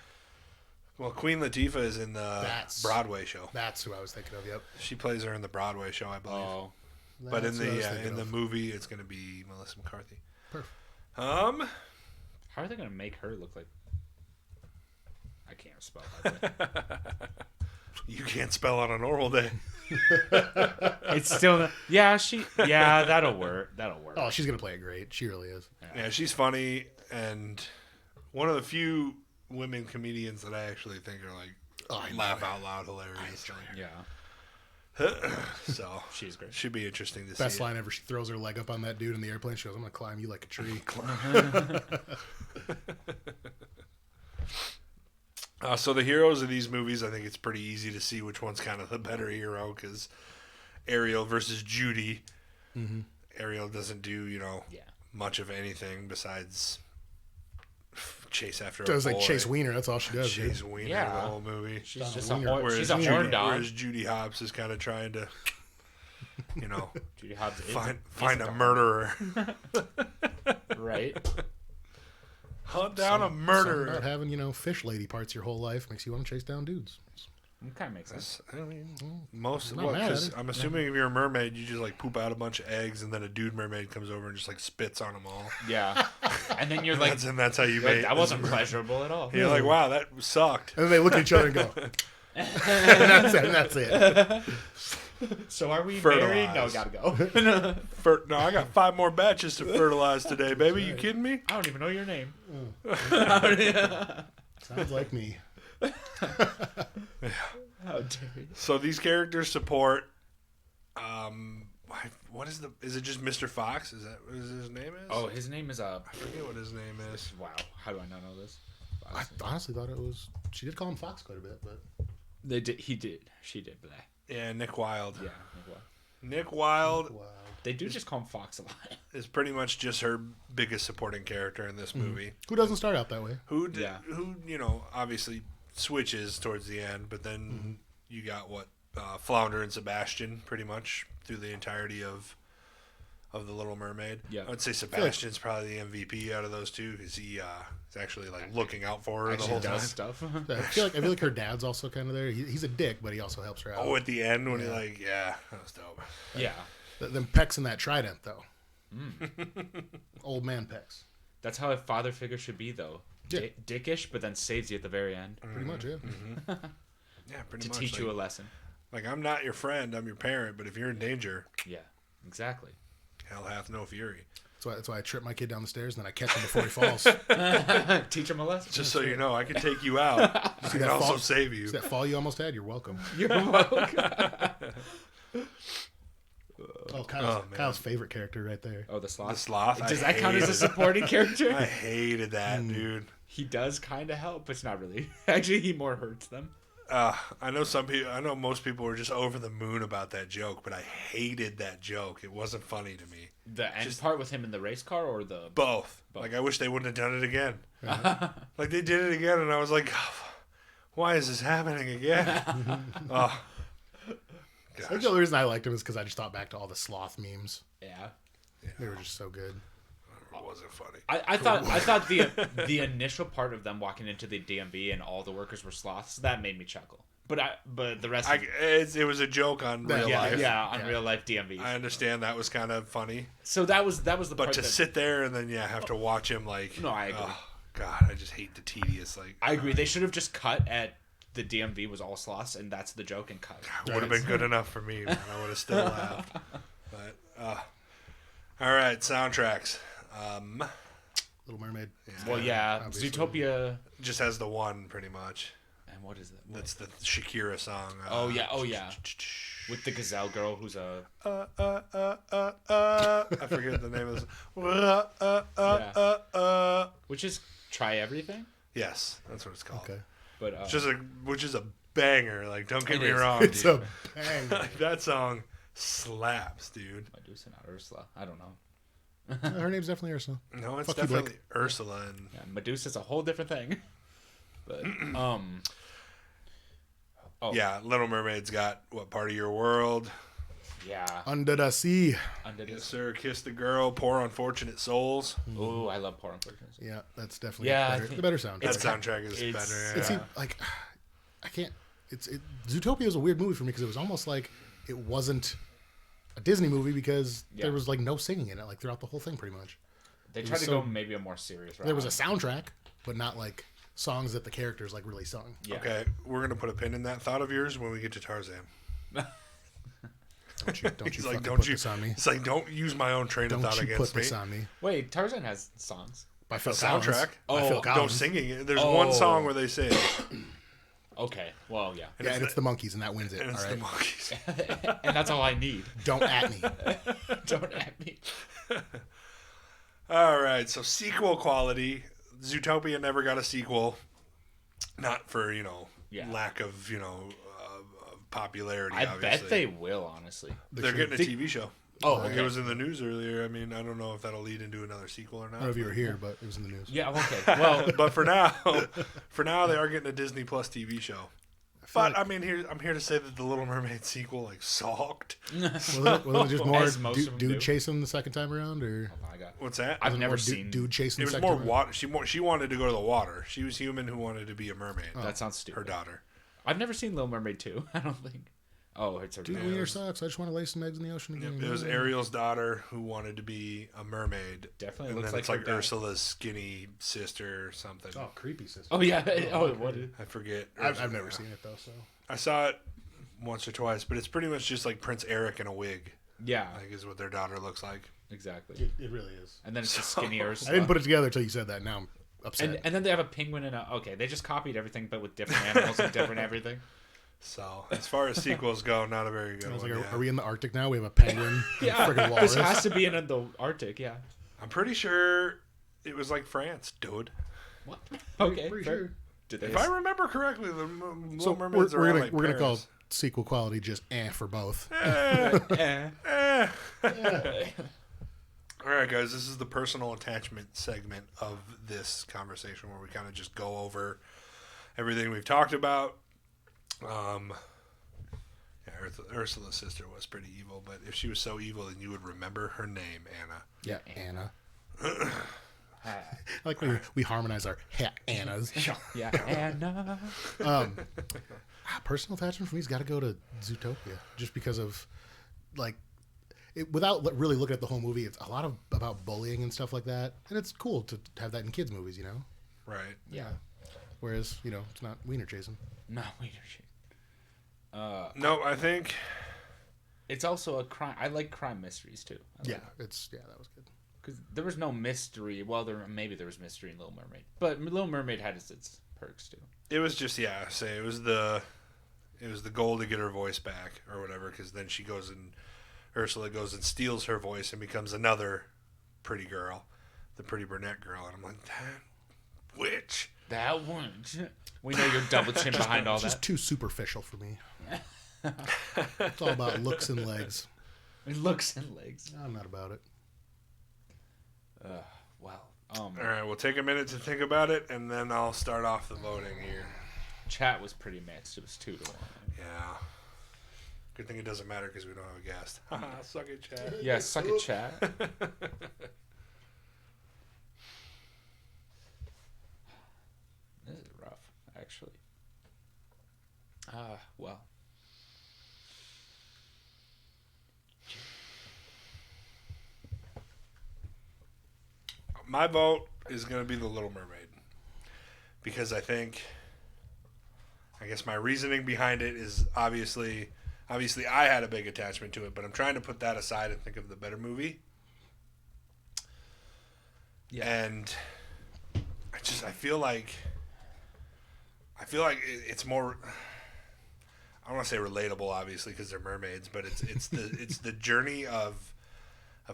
Well, Queen Latifah is in the That's- Broadway show. That's who I was thinking of. Yep. She plays her in the Broadway show, I believe. Oh. But in That's who I was the thinking in the of. movie, it's going to be Melissa McCarthy. Perfect. How are they gonna make her look like? I can't spell that. You can't spell on a normal day. It's still yeah. That'll work. Oh, she's gonna play it great. She really is. Yeah, she's funny and one of the few women comedians that I actually think are like laugh out loud hilarious. Yeah. So She's great. Should be interesting to Best see. line ever. She throws her leg up on that dude in the airplane. She goes, "I'm gonna climb you like a tree." So the heroes of these movies, I think it's pretty easy to see which one's kind of the better hero because Ariel versus Judy. Ariel doesn't do much of anything besides chase after Does a like boy. Chase Wiener. That's all she does. Chase dude. Wiener Yeah. the whole movie. She's Donna just a Wiener. horn. Whereas She's a Judy, horn dog. whereas Judy Hopps is kind of trying to, Judy Hobbs is find a dog. murderer. Right. Hunt down a Something murderer. about having fish lady parts your whole life makes you want to chase down dudes. It kind of makes sense. I mean, most not mad at because it. I'm assuming if you're a mermaid, you just like poop out a bunch of eggs, and then a dude mermaid comes over and just like spits on them all. Yeah. And then you're like, That's how you made. that wasn't pleasurable at all. You're like, wow, that sucked. And then they look at each other and go, and that's it. So are we Fertilize. married? No, gotta go. No, I got 5 more batches to fertilize today, baby. You kidding me? I don't even know your name. Sounds like me. How dare you? So these characters support. What is it? Just Mr. Fox? Is that what his name is? Oh, his name is I forget what his name is. Wow. How do I not know this? I honestly thought it was. She did call him Fox quite a bit, but They did. He did. She did. But Yeah, Nick Wilde. yeah. Nick Wilde wow. They do just call him Fox a lot. is pretty much just her biggest supporting character in this movie. Who doesn't start out that way? Who Yeah. obviously switches towards the end, but then you got Flounder and Sebastian pretty much through the entirety of the Little Mermaid. Yeah. I would say Sebastian's probably the MVP out of those two because he's actually like looking out for her the Actually whole does time. stuff. I feel like her dad's also kind of there. He's a dick, but he also helps her out. Oh, at the end when he that was dope. Yeah. Them Pecs in that trident though. Old man Pecs. That's how a father figure should be, though. Yeah. Dickish, but then saves you at the very end Pretty much, yeah. Yeah, pretty to much. teach you a lesson. Like I'm not your friend, I'm your parent, but if you're in danger, Yeah. Exactly. hell hath no fury. That's why I trip my kid down the stairs and then I catch him before he falls. Teach him a lesson. Just so you know, I can take you out. I can that also fall- save you. See that fall you almost had? You're welcome. You're welcome. Oh, man. Kyle's favorite character right there. Oh, the sloth. The sloth. Does I that count as a hated- supporting I character? hated that, dude. He does kind of help, but it's not really. Actually, he more hurts them. I know most people were just over the moon about that joke, but I hated that joke. It wasn't funny to me. The end part with him in the race car, or the Both. Like I wish they wouldn't have done it again. Like they did it again, and I was like, oh, why is this happening again? Oh, I think the only reason I liked him is because I just thought back to all the sloth memes. yeah. They were just so good. it wasn't funny. I thought the initial part of them walking into the DMV and all the workers were sloths, that made me chuckle. But the rest It was a joke on real life. on real life DMV. I understand that was kind of funny, So that was the but part to that, sit there and then have to watch him like. No, I agree. Oh, God, I just hate the tedious like. I agree. They should have just cut at the DMV was all sloths, and that's the joke, and cut. It would have been good enough for me, man. I would have still laughed. But all right, soundtracks. Little Mermaid. Well, yeah, obviously. Zootopia. Just has the one pretty much. And what is it? That's the Shakira song. Oh yeah. With the gazelle girl, who's a I forget the name of this. which is Try Everything, Yes, that's what it's called. Okay. but Which is a banger. Like, don't get It me is. wrong, It's dude. a bang. Like, that song slaps, dude. Medusa, not Ursula. I don't know. Her name's definitely Ursula. No, it's Fuck you, Blake. definitely Ursula. And Yeah, Medusa's a whole different thing. But yeah, Little Mermaid's got what part of your world? yeah, Under the Sea. under Yes, this. sir. Kiss the girl. Poor unfortunate souls. Oh, I love Poor Unfortunates. Yeah, that's definitely Yeah, I better, think the better soundtrack. That It's soundtrack is it's- better. It Yeah. seemed like I can't. Zootopia was a weird movie for me because it was almost like it wasn't a Disney movie because Yeah. there was like no singing in it, like throughout the whole thing, pretty much. They It tried was to so- go maybe a more serious route. There was a soundtrack, but not like songs that the characters like really sung. Yeah. Okay, we're gonna put a pin in that thought of yours when we get to Tarzan. Don't you He's like, fucking don't put you? this on me? It's like, don't use my own train of Don't thought you put against me. this on me? Wait, Tarzan has songs. By The Phil Collins. soundtrack. By Phil Oh, No Collins. singing it. There's Oh. one song where they sing, Okay, well, yeah, Yeah, and it's the monkeys, and that wins it. and All it's right. the monkeys. and that's all I need. Don't at me. Don't at me. All right, so sequel quality. Zootopia never got a sequel. Not for Yeah. lack of popularity. I obviously. bet they will. Honestly, They're getting a TV show. Oh, okay. It was in the news earlier. I mean, I don't know if that'll lead into another sequel or not. I don't know if you were here, but it was in the news. Yeah, okay. Well, But for now, they are getting a Disney Plus TV show. But I'm here to say that the Little Mermaid sequel sucked. Was it just more As most of them do. dude chasing the second time around, or oh my God. What's that? I've was it never more seen. dude chasing It the was second more time? water. She wanted to go to the water. She was human who wanted to be a mermaid. That sounds Her stupid. daughter. I've never seen Little Mermaid 2. I don't think. Oh, it's a Dude, remake. wiener sucks. I just want to lay some eggs in the ocean again. It was Ariel's daughter who wanted to be a mermaid. Definitely And looks then like it's her like dad. Ursula's skinny sister or something. Oh, creepy sister. Oh yeah. Oh, what is? I forget. I've never seen it though. So I saw it once or twice, but it's pretty much just like Prince Eric in a wig. Yeah, Like is what their daughter looks like. exactly. it really is. And then it's a skinny Ursula. I didn't put it together until you said that. Now I'm upset. And then they have a penguin and a. Okay, they just copied everything, but with different animals and different everything. So as far as sequels go, not a very good I was one. like, yeah. are we in the Arctic now? We have a penguin, Yeah, friggin' this walrus. has to be in the Arctic. Yeah. I'm pretty sure it was like France, dude. What? Okay. Pretty fair. sure. Did they? If I remember correctly, the Little So Mermaids are like we're gonna call Paris. sequel quality just for both. Eh. All right, guys, this is the personal attachment segment of this conversation where we kind of just go over everything we've talked about. Ursula's sister was pretty evil, but if she was so evil, then you would remember her name, Anna. Yeah, Anna. I like when we harmonize our Annas. Yeah. Anna. Personal attachment for me's got to go to Zootopia, just because of like. Without really looking at the whole movie, it's a lot about bullying and stuff like that, and it's cool to have that in kids' movies, you know. Right. Yeah. Whereas it's not wiener chasing. No, wait a shit. No, I think It's also a crime. I like crime mysteries too. Yeah, that was good. Because there was no mystery. Well, maybe there was mystery in Little Mermaid, but Little Mermaid had its perks too. it was just it was the goal to get her voice back or whatever, because then Ursula goes and steals her voice and becomes another pretty girl, the pretty brunette girl, and I'm like, that witch. That one. We know you're double chin behind all It's just that. too superficial for me. It's all about looks and legs. It looks and legs. I'm not about it. Well, All right, we'll take a minute to think about it, and then I'll start off the voting here. chat was pretty mixed. It was 2-1. Yeah. Good thing it doesn't matter because we don't have a guest. Haha, suck it, Chad. Yeah, suck it, chat. This is rough, actually. Well. My vote is going to be The Little Mermaid, because I guess my reasoning behind it is obviously I had a big attachment to it, but I'm trying to put that aside and think of the better movie. Yeah. And I feel like it's more, I don't want to say relatable, obviously, because they're mermaids, but it's the journey of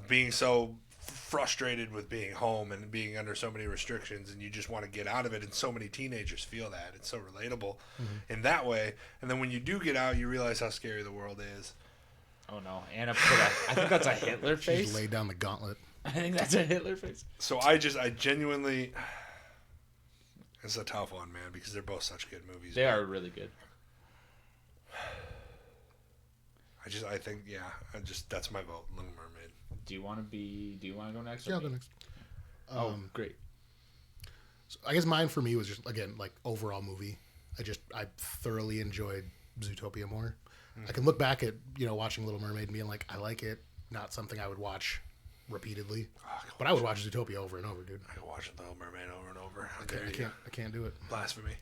being so frustrated with being home and being under so many restrictions, and you just want to get out of it, and so many teenagers feel that. It's so relatable in that way, and then when you do get out, you realize how scary the world is. Oh no, Anna put I think that's a Hitler She face. just laid down the gauntlet. I think that's a Hitler face. So I genuinely, it's a tough one, man, because they're both such good movies. They are really good. I think that's my vote, Little Mermaid. Do you want to go next? or Yeah, I'll me? go next. Oh, great. So I guess mine for me was just, again, like overall movie. I thoroughly enjoyed Zootopia more. I can look back at watching Little Mermaid and being like, I like it. Not something I would watch repeatedly, but I would watch Zootopia over and over, dude. I can watch The Little Mermaid over and over. How dare you. I can't do it. Blasphemy.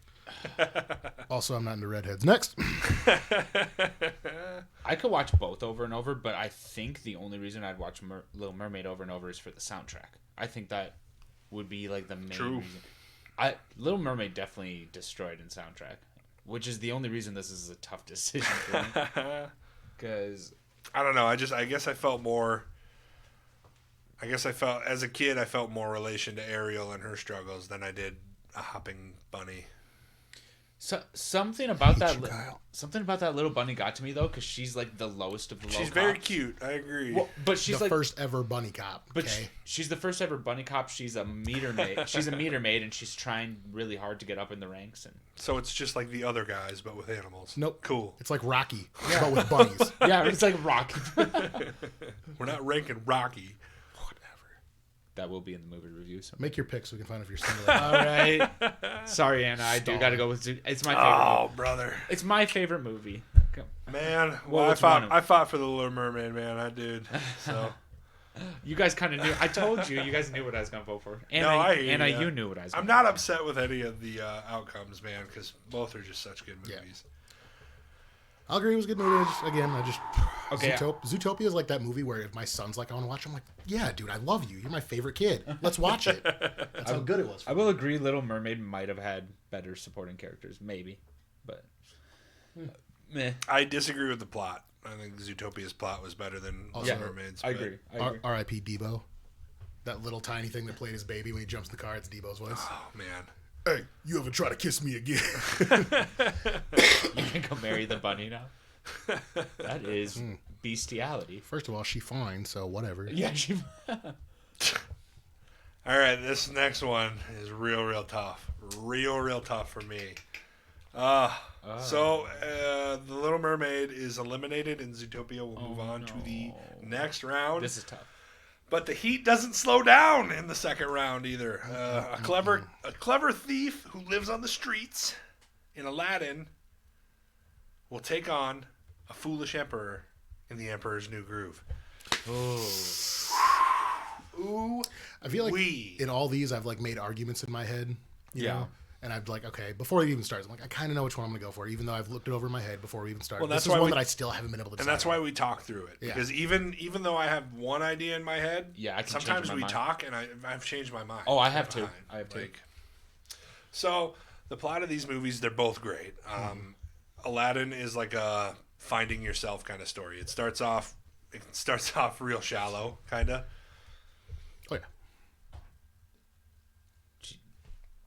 Also, I'm not into redheads. Next. I could watch both over and over, but I think the only reason I'd watch Little Mermaid over and over is for the soundtrack. I think that would be like the main True. reason. Little Mermaid definitely destroyed in soundtrack, which is the only reason this is a tough decision for me. Because I don't know. I guess I felt more. As a kid, I felt more relation to Ariel and her struggles than I did a hopping bunny. So something about that Kyle. something about that little bunny got to me though, because she's like the lowest of the low. She's very cute. I agree. Well, but she's the like first ever bunny cop. But Okay. she's the first ever bunny cop. She's a meter maid. She's a meter maid, and she's trying really hard to get up in the ranks. And So it's just like the other guys, but with animals. Nope. Cool. It's like Rocky, but with bunnies. yeah, it's like Rocky. We're not ranking Rocky. That will be in the movie review. So. Make your pick so we can find out if you're single. All right. Sorry, Anna. I do got to go with Zoo. It's my favorite. Oh, movie. brother. It's my favorite movie. Come. Man, Well, I fought for the Little Mermaid, man. I did. So You guys kind of knew. I told you. You guys knew what I was going to vote for. Anna, No, I hear Anna, ya. you knew what I was going I'm to not upset with any of the outcomes, man, because both are just such good Yeah. movies. I'll agree it was a good movie. Okay, Zootopia is like that movie where if my son's like, I want to watch, I'm like, yeah, dude, I love you. You're my favorite kid. Let's watch it. That's how good it was. I will agree Little Mermaid might have had better supporting characters. Maybe. But. Meh. I disagree with the plot. I think Zootopia's plot was better than Also, Little Mermaid's. I but- agree. I agree. R.I.P. Debo. That little tiny thing that played his baby when he jumps in the car. It's Debo's voice. Oh, man. Hey, you ever try to kiss me again? You can go marry the bunny now. That is bestiality. First of all, she fine, so whatever. Yeah, she. All right, this next one is real tough. Real tough for me. So, The Little Mermaid is eliminated, and Zootopia will move on to the next round. This is tough. But the heat doesn't slow down in the second round either. A clever thief who lives on the streets in Aladdin will take on a foolish emperor in The Emperor's New Groove. Ooh, I feel like wee. in all these, I've like made arguments in my head. You know? And I'd like, okay, before it even starts, I'm like, I kind of know which one I'm going to go for, even though I've looked it over in my head before we even started. Well, that's this is why one we- that I still haven't been able to decide. And that's why we talk through it. Yeah. Because even though I have one idea in my head, Yeah, I can sometimes change my we mind. talk and I've changed my mind. Oh, I have too. Behind. I have too. So the plot of these movies, they're both great. Aladdin is like a finding yourself kind of story. It starts off real shallow, kind of. Oh, yeah.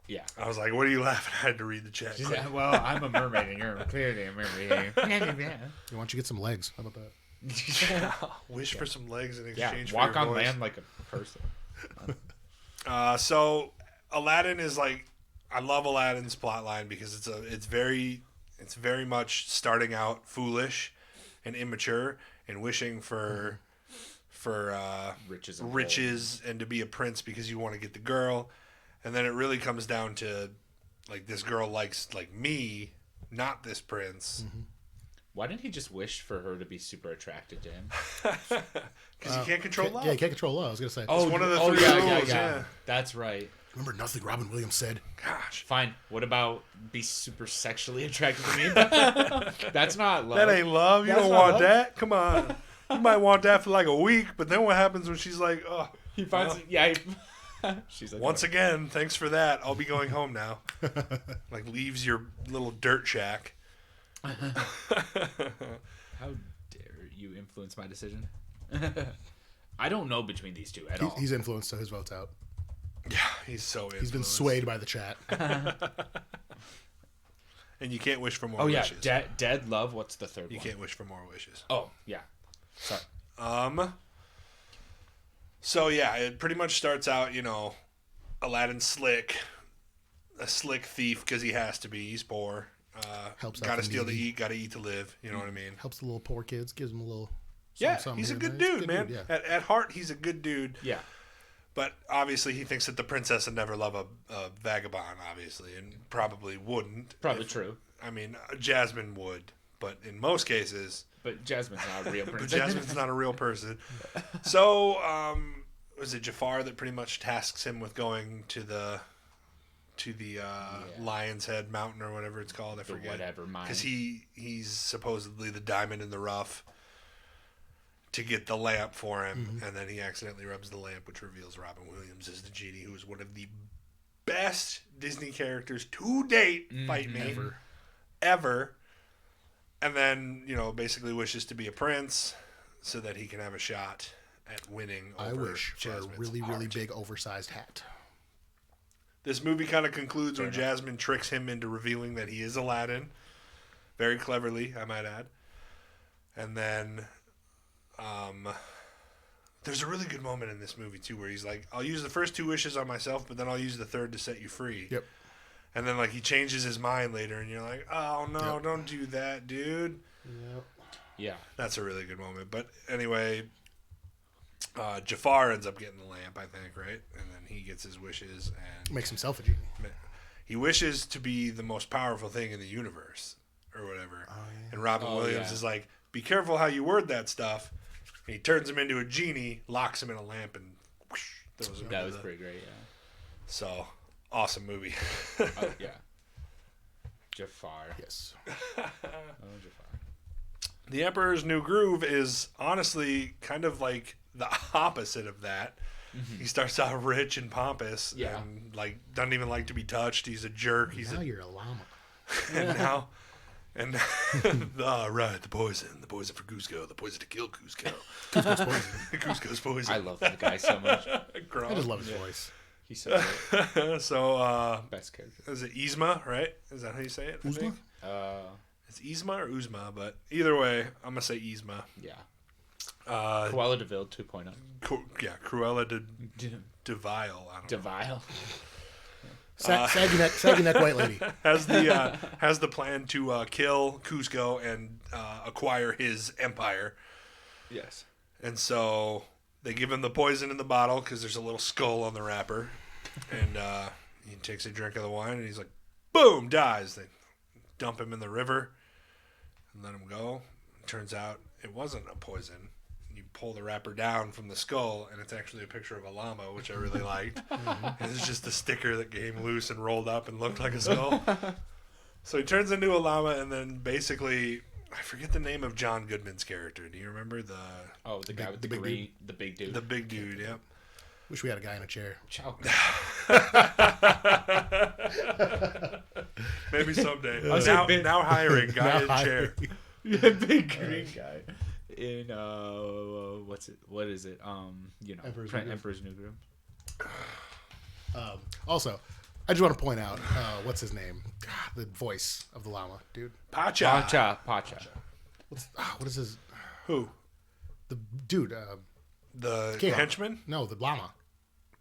Yeah. I was like, "What are you laughing at?" I had to read the check. Yeah, well, I'm a mermaid, and you're clearly a mermaid. Why don't you get some legs? How about that? Wish for some legs in Yeah, exchange walk for your on voice. land like a person. So Aladdin is like, I love Aladdin's plotline because it's very much starting out foolish and immature and wishing for Riches and and to be a prince because you want to get the girl, and then it really comes down to like this girl likes like me, not this prince, Why didn't he just wish for her to be super attracted to him? because you can't control love. Yeah, you can't control love. I was going to say. It's one of the three rules, yeah. That's right. Remember nothing Robin Williams said? Gosh, Fine. What about be super sexually attracted to me? That's not love. that ain't love. You That's don't not want love. that. Come on. You might want that for like a week, but then what happens when she's like, oh, He finds well, yeah. She's like, once again, thanks for that. I'll be going home now. Like leaves your little dirt shack. how dare you influence my decision? I don't know between these two at all. He's influenced, so his vote's out. Yeah, he's so influenced. He's been swayed by the chat. And you can't wish for more Oh yeah, wishes. dead love. What's the third You one? can't wish for more wishes. Oh yeah, sorry. So yeah, it pretty much starts out, Aladdin's a slick thief because he has to be. He's poor. Helps out Gotta the steal to needy. eat. Gotta eat to live. You know what I mean? Helps the little poor kids, gives them a little. Yeah, something he's a here good and there. dude, man. Yeah. At heart, he's a good dude. Yeah, But obviously, he thinks that the princess would never love a vagabond, obviously, and probably wouldn't. probably true. I mean, Jasmine would, but in most cases, But Jasmine's not a real person. but Jasmine's not a real person. So, was it Jafar that pretty much tasks him with going to the Lion's Head Mountain or whatever it's called? I The forget. whatever mine. Because he's supposedly the diamond in the rough to get the lamp for him, and then he accidentally rubs the lamp, which reveals Robin Williams as the genie, who is one of the best Disney characters to date. Fight me, ever. And then basically wishes to be a prince so that he can have a shot at winning. I Over wish for Jasmine's a really, really heart. big, oversized hat. This movie kind of concludes when Jasmine tricks him into revealing that he is Aladdin. Very cleverly, I might add. And then there's a really good moment in this movie, too, where he's like, I'll use the first 2 wishes on myself, but then I'll use the third to set you free. Yep. And then, like, he changes his mind later, and you're like, oh, no, don't do that, dude. Yep. Yeah. That's a really good moment. But anyway, Jafar ends up getting the lamp, I think, right? And then he gets his wishes. And Makes himself a genie. he wishes to be the most powerful thing in the universe, or whatever. Oh, yeah. And Robin Williams is like, be careful how you word that stuff. And he turns him into a genie, locks him in a lamp, and whoosh, throws him That into was pretty great, yeah. So, awesome movie. Yeah. Jafar. Yes. Oh, Jafar. The Emperor's New Groove is honestly kind of like the opposite of that. He starts out rich and pompous, and like doesn't even like to be touched. He's a jerk. You're a llama. and right, the poison for Cusco, the poison to kill Cusco. Cusco's poison. Cusco's poison. I love that guy so much. I just love his voice. He's so great. So, Best character. is it Yzma, right? Is that how you say it? I Uzma? think? It's Yzma or Uzma, but either way, I'm gonna say Yzma. Yeah. Uh, Cruella de Vil 2.0. Cruella de Vil. I don't De know. Vil. Saggy neck white lady. Has the plan to kill Cusco and acquire his empire. Yes. And so they give him the poison in the bottle because there's a little skull on the wrapper. And he takes a drink of the wine and he's like, boom, dies. They dump him in the river and let him go. It turns out it wasn't a poison. You pull the wrapper down from the skull and it's actually a picture of a llama, which I really liked. And it's just a sticker that came loose and rolled up and looked like a skull. So he turns into a llama and then basically... I forget the name of John Goodman's character. Do you remember the Guy with the big green, the big dude. the big dude? Yep. Wish we had a guy in a chair. Chow. Maybe someday. was like big- Now hiring guy Now in chair. Yeah, big green guy. In what is it? Emperor's New Groove. Emperor's New Groove. Also, I just want to point out, what's his name? God, the voice of the llama, dude. Pacha. Pacha. What is his... Who? The dude, The King. henchman? no, the llama.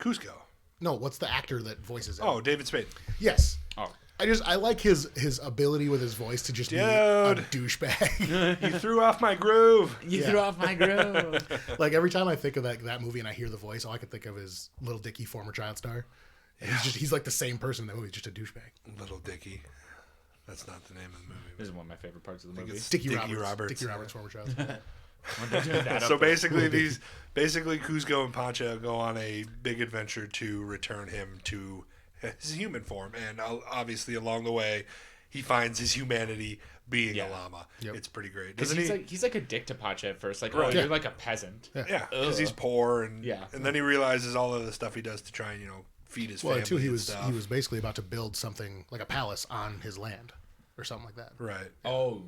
Cusco. No, what's the actor that voices him? Oh, David Spade. Yes. Oh. I like his ability with his voice to just be Dude. a douchebag. You threw off my groove. You Yeah. threw off my groove. Like every time I think of that movie and I hear the voice, all I can think of is Little Dicky, former child star. And he's like the same person in that movie, just a douchebag. Little Dicky. That's not the name of the movie. This is one of my favorite parts of the movie. it's Dickie Dickie Roberts. Roberts. Dickie Roberts, former child star. So basically Cusco and Pacha go on a big adventure to return him to his human form, and obviously along the way he finds his humanity being a llama. Yep. It's pretty great. Because Doesn't he? he's like a dick to Pacha at first. Like, Right. oh, you're like a peasant. Yeah, because he's poor, and Yeah. and then he realizes all of the stuff he does to try and feed his family. Well, too, he and was stuff. he was basically about to build something like a palace on his land, or something like that, right. Oh,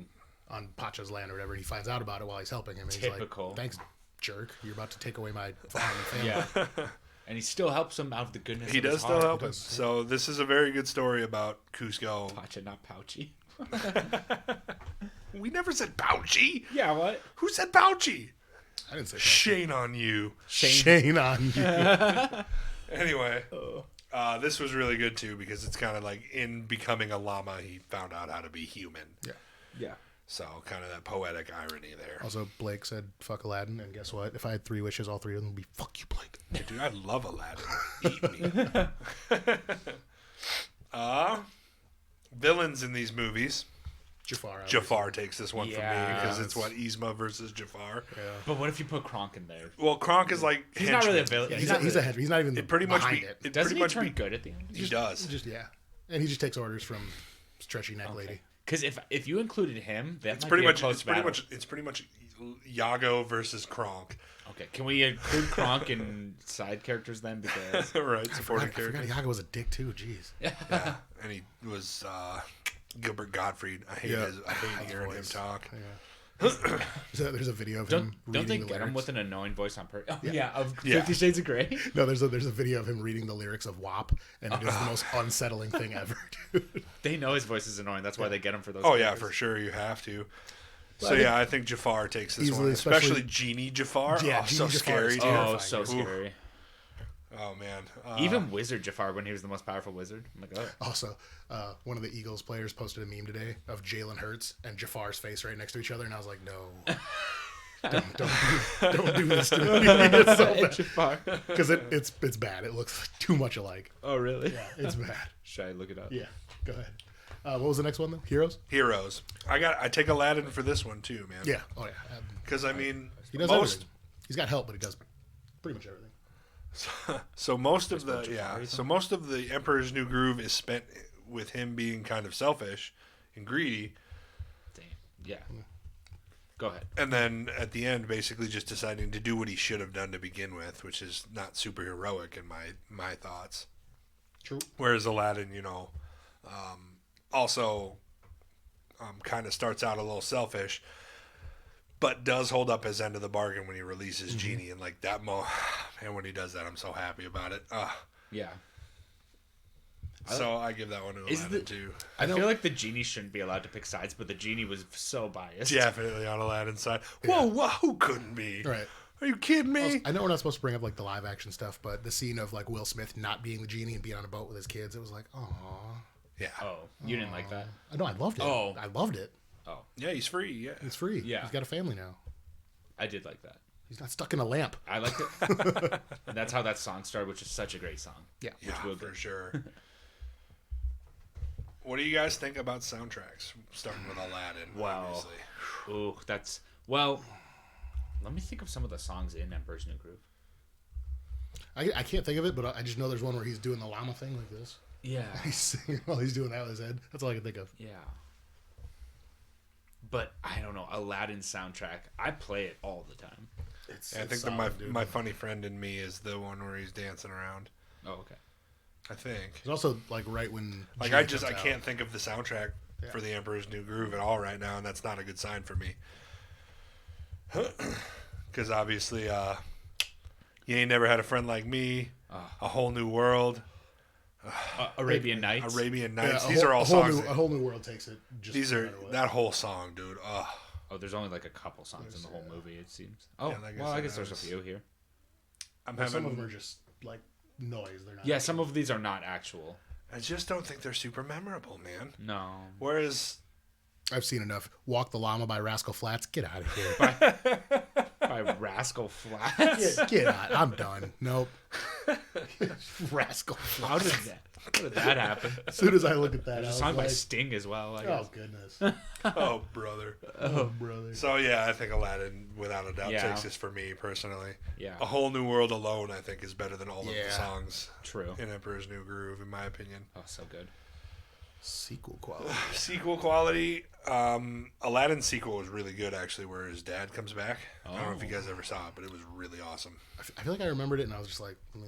on Pacha's land or whatever. And he finds out about it while he's helping him. And Typical. He's like, "Thanks, jerk. You're about to take away my farm and family." yeah. And he still helps him out of the goodness He of his does still heart. help him. So this is a very good story about Cusco. Pacha, not Pouchy. We never said Pouchy. Yeah, what? Who said Pouchy? I didn't say that. Shame on you. Shane on you. Anyway, this was really good too because it's kind of like in becoming a llama, he found out how to be human. Yeah. Yeah. So kind of that poetic irony there. Also, Blake said, "Fuck Aladdin," and guess what? If I had 3 wishes, all 3 of them would be "fuck you, Blake." Yeah, dude, I love Aladdin. Eat me. Villains in these movies. Jafar. Jafar takes this one from me Yeah. because it's what Yzma versus Jafar. Yeah. But what if you put Kronk in there? Well, Kronk is like He's not really a henchman. villain. Yeah, he's he's a henchman. He's not even It pretty much behind be, it. it Doesn't pretty he much turn be, good at the end? He does. Just and he just takes orders from stretchy neck lady. Because if you included him, that It's might pretty be a much. close It's pretty battle. much. It's pretty much Yago versus Kronk. Okay, can we include Kronk in side characters then? Because Right, I supporting forgot character. Yago was a dick too. Jeez. Yeah, and he was Gilbert Gottfried. I hate Yeah. his. I hate hearing him voice. talk. Yeah. There's a video of him Don't they reading the get him lyrics. with an annoying voice on purpose? Oh, Yeah. of Yeah. 50 Shades of Grey. No, there's a video of him reading the lyrics of WAP, and it is the most unsettling thing ever, dude. They know his voice is annoying. That's why they get him for those. Oh yeah, characters. for sure you have to. Well, So I think yeah, I think Jafar takes this easily, one, especially especially- Genie Jafar. Yeah, oh, Genie so Jafar scary, is dude. terrifying. Oh, so Ooh. scary. Oh man. Even Wizard Jafar when he was the most powerful wizard. I'm like, oh. Also, one of the Eagles players posted a meme today of Jalen Hurts and Jafar's face right next to each other, and I was like, no. Don't do this to me. It's so bad. Jafar. Because it's bad. It looks too much alike. Oh, really? Yeah, it's bad. Should I look it up? Yeah, go ahead. What was the next one though? Heroes? Heroes. I take Aladdin for this one too, man. Yeah. Oh yeah. Because I mean, He does most everything. He's got help, but he does pretty much everything. so most of the Jafar, so most of the Emperor's New Groove is spent with him being kind of selfish and greedy, Damn. Yeah. Go ahead. and then at the end basically just deciding to do what he should have done to begin with, which is not super heroic in my thoughts. True. Whereas Aladdin, also kind of starts out a little selfish, but does hold up his end of the bargain when he releases Genie, and like that man, when he does that, I'm so happy about it. Yeah. So I give that one to Is Aladdin the- too. I feel like the genie shouldn't be allowed to pick sides, but the genie was so biased. Definitely on Aladdin's side. Whoa, who couldn't be? Right. Are you kidding me? I know we're not supposed to bring up like the live action stuff, but the scene of like Will Smith not being the genie and being on a boat with his kids, it was like, oh. Yeah. Oh, you didn't like that? No, I loved it. Oh. I loved it. Oh, Yeah, he's free. Yeah. It's free. Yeah. He's got a family now. I did like that. He's not stuck in a lamp. I liked it. And that's how that song started, which is such a great song. Yeah. Yeah, we'll for get. sure. What do you guys think about soundtracks? Starting with Aladdin, Wow. obviously. Ooh, that's well. Let me think of some of the songs in Emperor's New Groove. I can't think of it, but I just know there's one where he's doing the llama thing like this. Yeah. He's singing while he's doing that with his head. That's all I can think of. Yeah. But I don't know, Aladdin's soundtrack. I play it all the time. It's, Yeah, I think my funny friend in me is the one where he's dancing around. Oh, okay. I think. It's also like right when Like Genie I comes out. can't think of the soundtrack for the Emperor's New Groove at all right now, and that's not a good sign for me. Because obviously, you ain't never had a friend like me. A whole new world. Arabian Nights. Arabian Yeah, Nights. a These whole- are all a whole songs. New, a whole new world takes it. Just These no are matter what. that whole song, dude. Oh, there's only like a couple songs in the whole movie, it seems. Oh, Yeah, like I well, I said, guess I there's a was- few here. I'm Some of having. them are just like noise. They're not. Yeah, some of these are not actual. I just don't think they're super memorable, man. No. Whereas I've seen enough. Walk the Llama by Rascal Flatts. Get out of here. By Rascal Flatts. Get out. I'm done. Nope. Rascal How Flatts. did that happen? As soon as I look at that, There's I a was song by like, Sting as well, I oh guess. goodness. oh brother. Oh brother. So yeah, I think Aladdin, without a doubt, Yeah. takes this for me personally. Yeah. A Whole New World alone, I think, is better than all of Yeah. the songs True. in Emperor's New Groove, in my opinion. Oh, so good. Sequel quality. Sequel quality, Aladdin's sequel was really good actually, where his dad comes back. I don't know if you guys ever saw it, but it was really awesome. I feel like I remembered it, and I was just like, meh.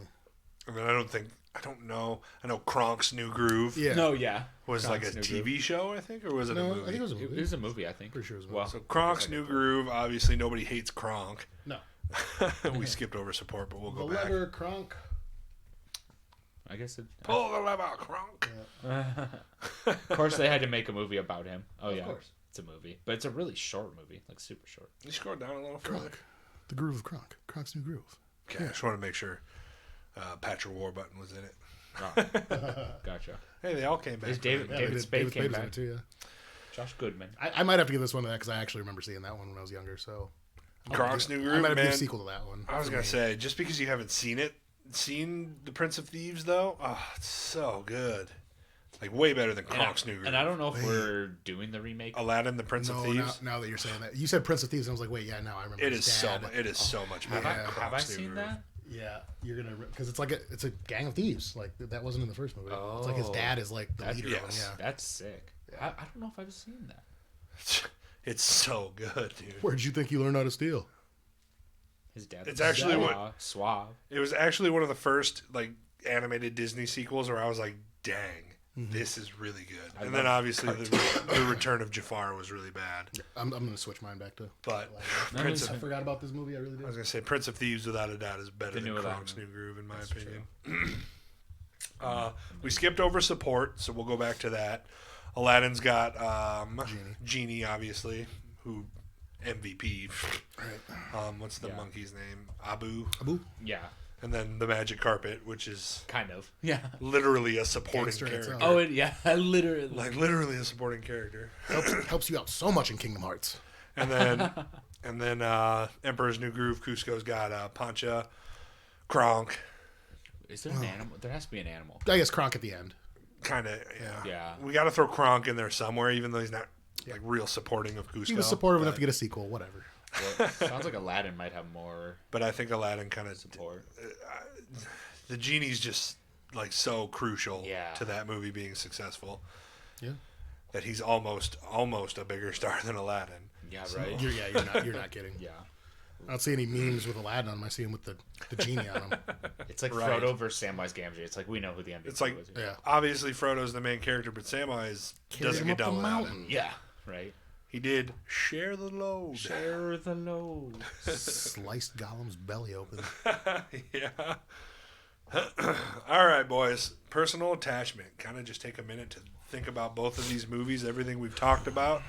I mean, I don't know. I know Kronk's New Groove yeah. No, yeah. was Kronk's like a New TV Groove. show, I think, or was it No, a I movie? think it was a It movie. was a movie, I think. Pretty sure it was a movie. Well, So Kronk's New Groove, obviously nobody hates Kronk. No. We skipped over support, but we'll The go back. lever, Kronk. I guess it. Pull the lever, Kronk. Of course, they had to make a movie about him. Oh, Of yeah. course. It's a movie. But it's a really short movie, like super short. You scroll down a little further. Kronk. The groove of Kronk. Kronk's new groove. Okay, I just want to make sure Patrick Warburton was in it. Oh, gotcha. Hey, they all came back. There's David, Yeah, David they Spade did- came was in back. it too, yeah. Josh Goodman. I might have to give this one to that because I actually remember seeing that one when I was younger. So Kronk's New I Groove, might have to give man. a sequel to that one. I was gonna say, just because you haven't seen The Prince of Thieves, though, oh, it's so good. Like way better than Kronk's New Groove. And I don't know if we're doing the remake. Aladdin, The Prince of No, Thieves. now that you're saying that, you said Prince of Thieves, and I was like, wait, yeah, now I remember. It his is so. dad. It is so much better. Have than I- Kronk's Have I New seen Groove. that? Yeah, you're gonna because it's a gang of thieves. Like that wasn't in the first movie. It's like his Oh. dad is like the That's- leader of yes. them. Yeah. That's sick. I don't know if I've seen that. It's so good, dude. Where did you think you learned how to steal? His dad. It's was actually suave. It was actually one of the first like animated Disney sequels where I was like, dang, this is really good. And then obviously the return of Jafar was really bad. I'm going to switch mine back to. But I forgot about this movie. I really did. I was going to say Prince of Thieves, without a doubt, is better than Kronk's New Groove, in my opinion. We skipped over support, so we'll go back to that. Aladdin's got Genie, obviously, who MVP. Right. What's the monkey's name? Abu. Yeah. And then the magic carpet, which is kind of literally a supporting character. Oh, literally. Like literally a supporting character. Helps you out so much in Kingdom Hearts. And then Emperor's New Groove, Cusco's got Pancha, Kronk. Is there an animal? There has to be an animal. I guess Kronk at the end. Kind of, yeah. Yeah. We got to throw Kronk in there somewhere, even though he's not like real supporting of Cusco. He was supportive enough to get a sequel, whatever. Well, sounds like Aladdin might have more. But I think Aladdin kind of support. The genie's just like so crucial Yeah. to that movie being successful. Yeah. That he's almost a bigger star than Aladdin. Yeah, right. You're not kidding. Yeah. I don't see any memes with Aladdin on them. I see him with the genie on him. It's like Right. Frodo versus Samwise Gamgee. It's like we know who the MVP It's like was. obviously Frodo's the main character, but Samwise doesn't get down with Aladdin. Yeah. Right. He did share the load. Share the load. Sliced Gollum's belly open. Yeah. All right, boys. Personal attachment. Kind of just take a minute to think about both of these movies, everything we've talked about.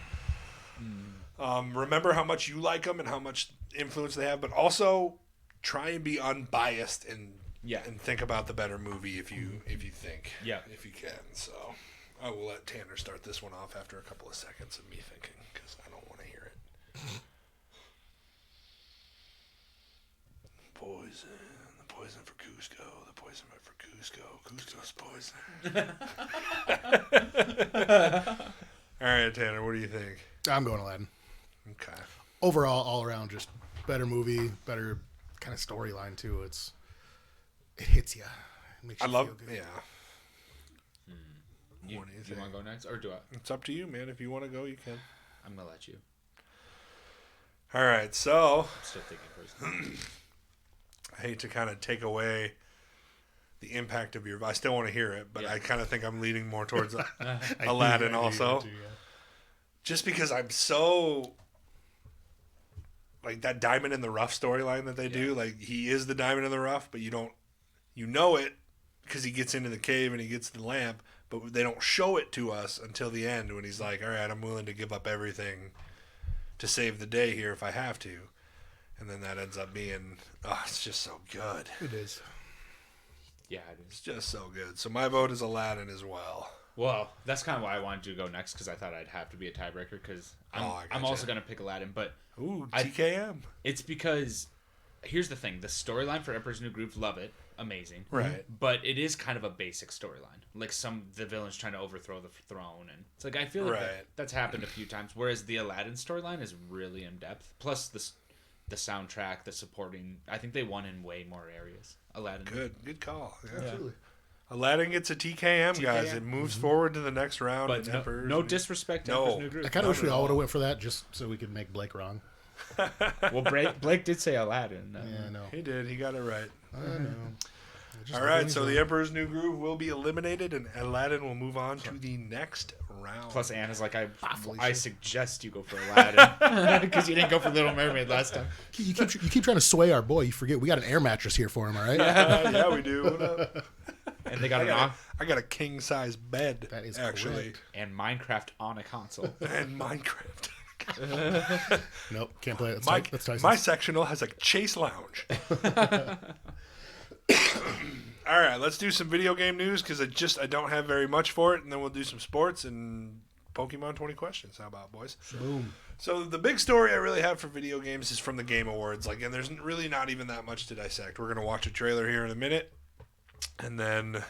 Remember how much you like them and how much influence they have, but also try and be unbiased and think about the better movie if you think. Yeah. If you can. So I will let Tanner start this one off after a couple of seconds of me thinking, because I don't want to hear it. Poison. The poison for Cusco. The poison for Cusco. Cusco's poison. All right, Tanner, what do you think? I'm going Aladdin. Okay. Overall, all around, just better movie, better kind of storyline too. It hits you. It makes you feel good. Yeah. You What do you want think? to go next, or do I? It's up to you, man. If you want to go, you can. I'm gonna let you. All right, so I'm still thinking first. I hate to kind of take away the impact of your. I still want to hear it, but I kind of think I'm leaning more towards Aladdin also. Just because I'm so like that diamond in the rough storyline that they do. Like he is the diamond in the rough, but you know it because he gets into the cave and he gets the lamp, but they don't show it to us until the end when he's like, "All right, I'm willing to give up everything to save the day here if I have to." And then that ends up being, it's just so good. It is. Yeah, it It's is. just so good. So my vote is Aladdin as well. Well, that's kind of why I wanted to go next, because I thought I'd have to be a tiebreaker, because I'm also going to pick Aladdin, but Ooh, TKM. it's because, here's the thing, the storyline for Emperor's New Groove, love it, amazing. Right. But it is kind of a basic storyline. Like the villain's trying to overthrow the throne, and it's like, I feel like that's happened a few times, whereas the Aladdin storyline is really in depth. Plus the soundtrack, the supporting, I think they won in way more areas. Aladdin. Good call. Yeah. Absolutely. Aladdin gets a TKM, guys. It moves forward to the next round. But no disrespect to Emperor's New Groove. I kind of wish we all would have went for that just so we could make Blake wrong. Well, Blake did say Aladdin. Yeah, I know. He did. He got it right. I know. All right, so the Emperor's New Groove will be eliminated, and Aladdin will move on to the next round. Plus, Anna's like, I suggest you go for Aladdin because you didn't go for Little Mermaid last time. You keep trying to sway our boy. You forget we got an air mattress here for him. All right. Yeah, we do. What up? And they got I got a king size bed. That is actually correct. and Minecraft on a console. and Minecraft. Nope, can't play it. That's Tyson's. My sectional has a chase lounge. All right, let's do some video game news because I don't have very much for it, and then we'll do some sports and Pokemon 20 questions. How about, boys? Boom. So the big story I really have for video games is from the Game Awards. And there's really not even that much to dissect. We're gonna watch a trailer here in a minute, and then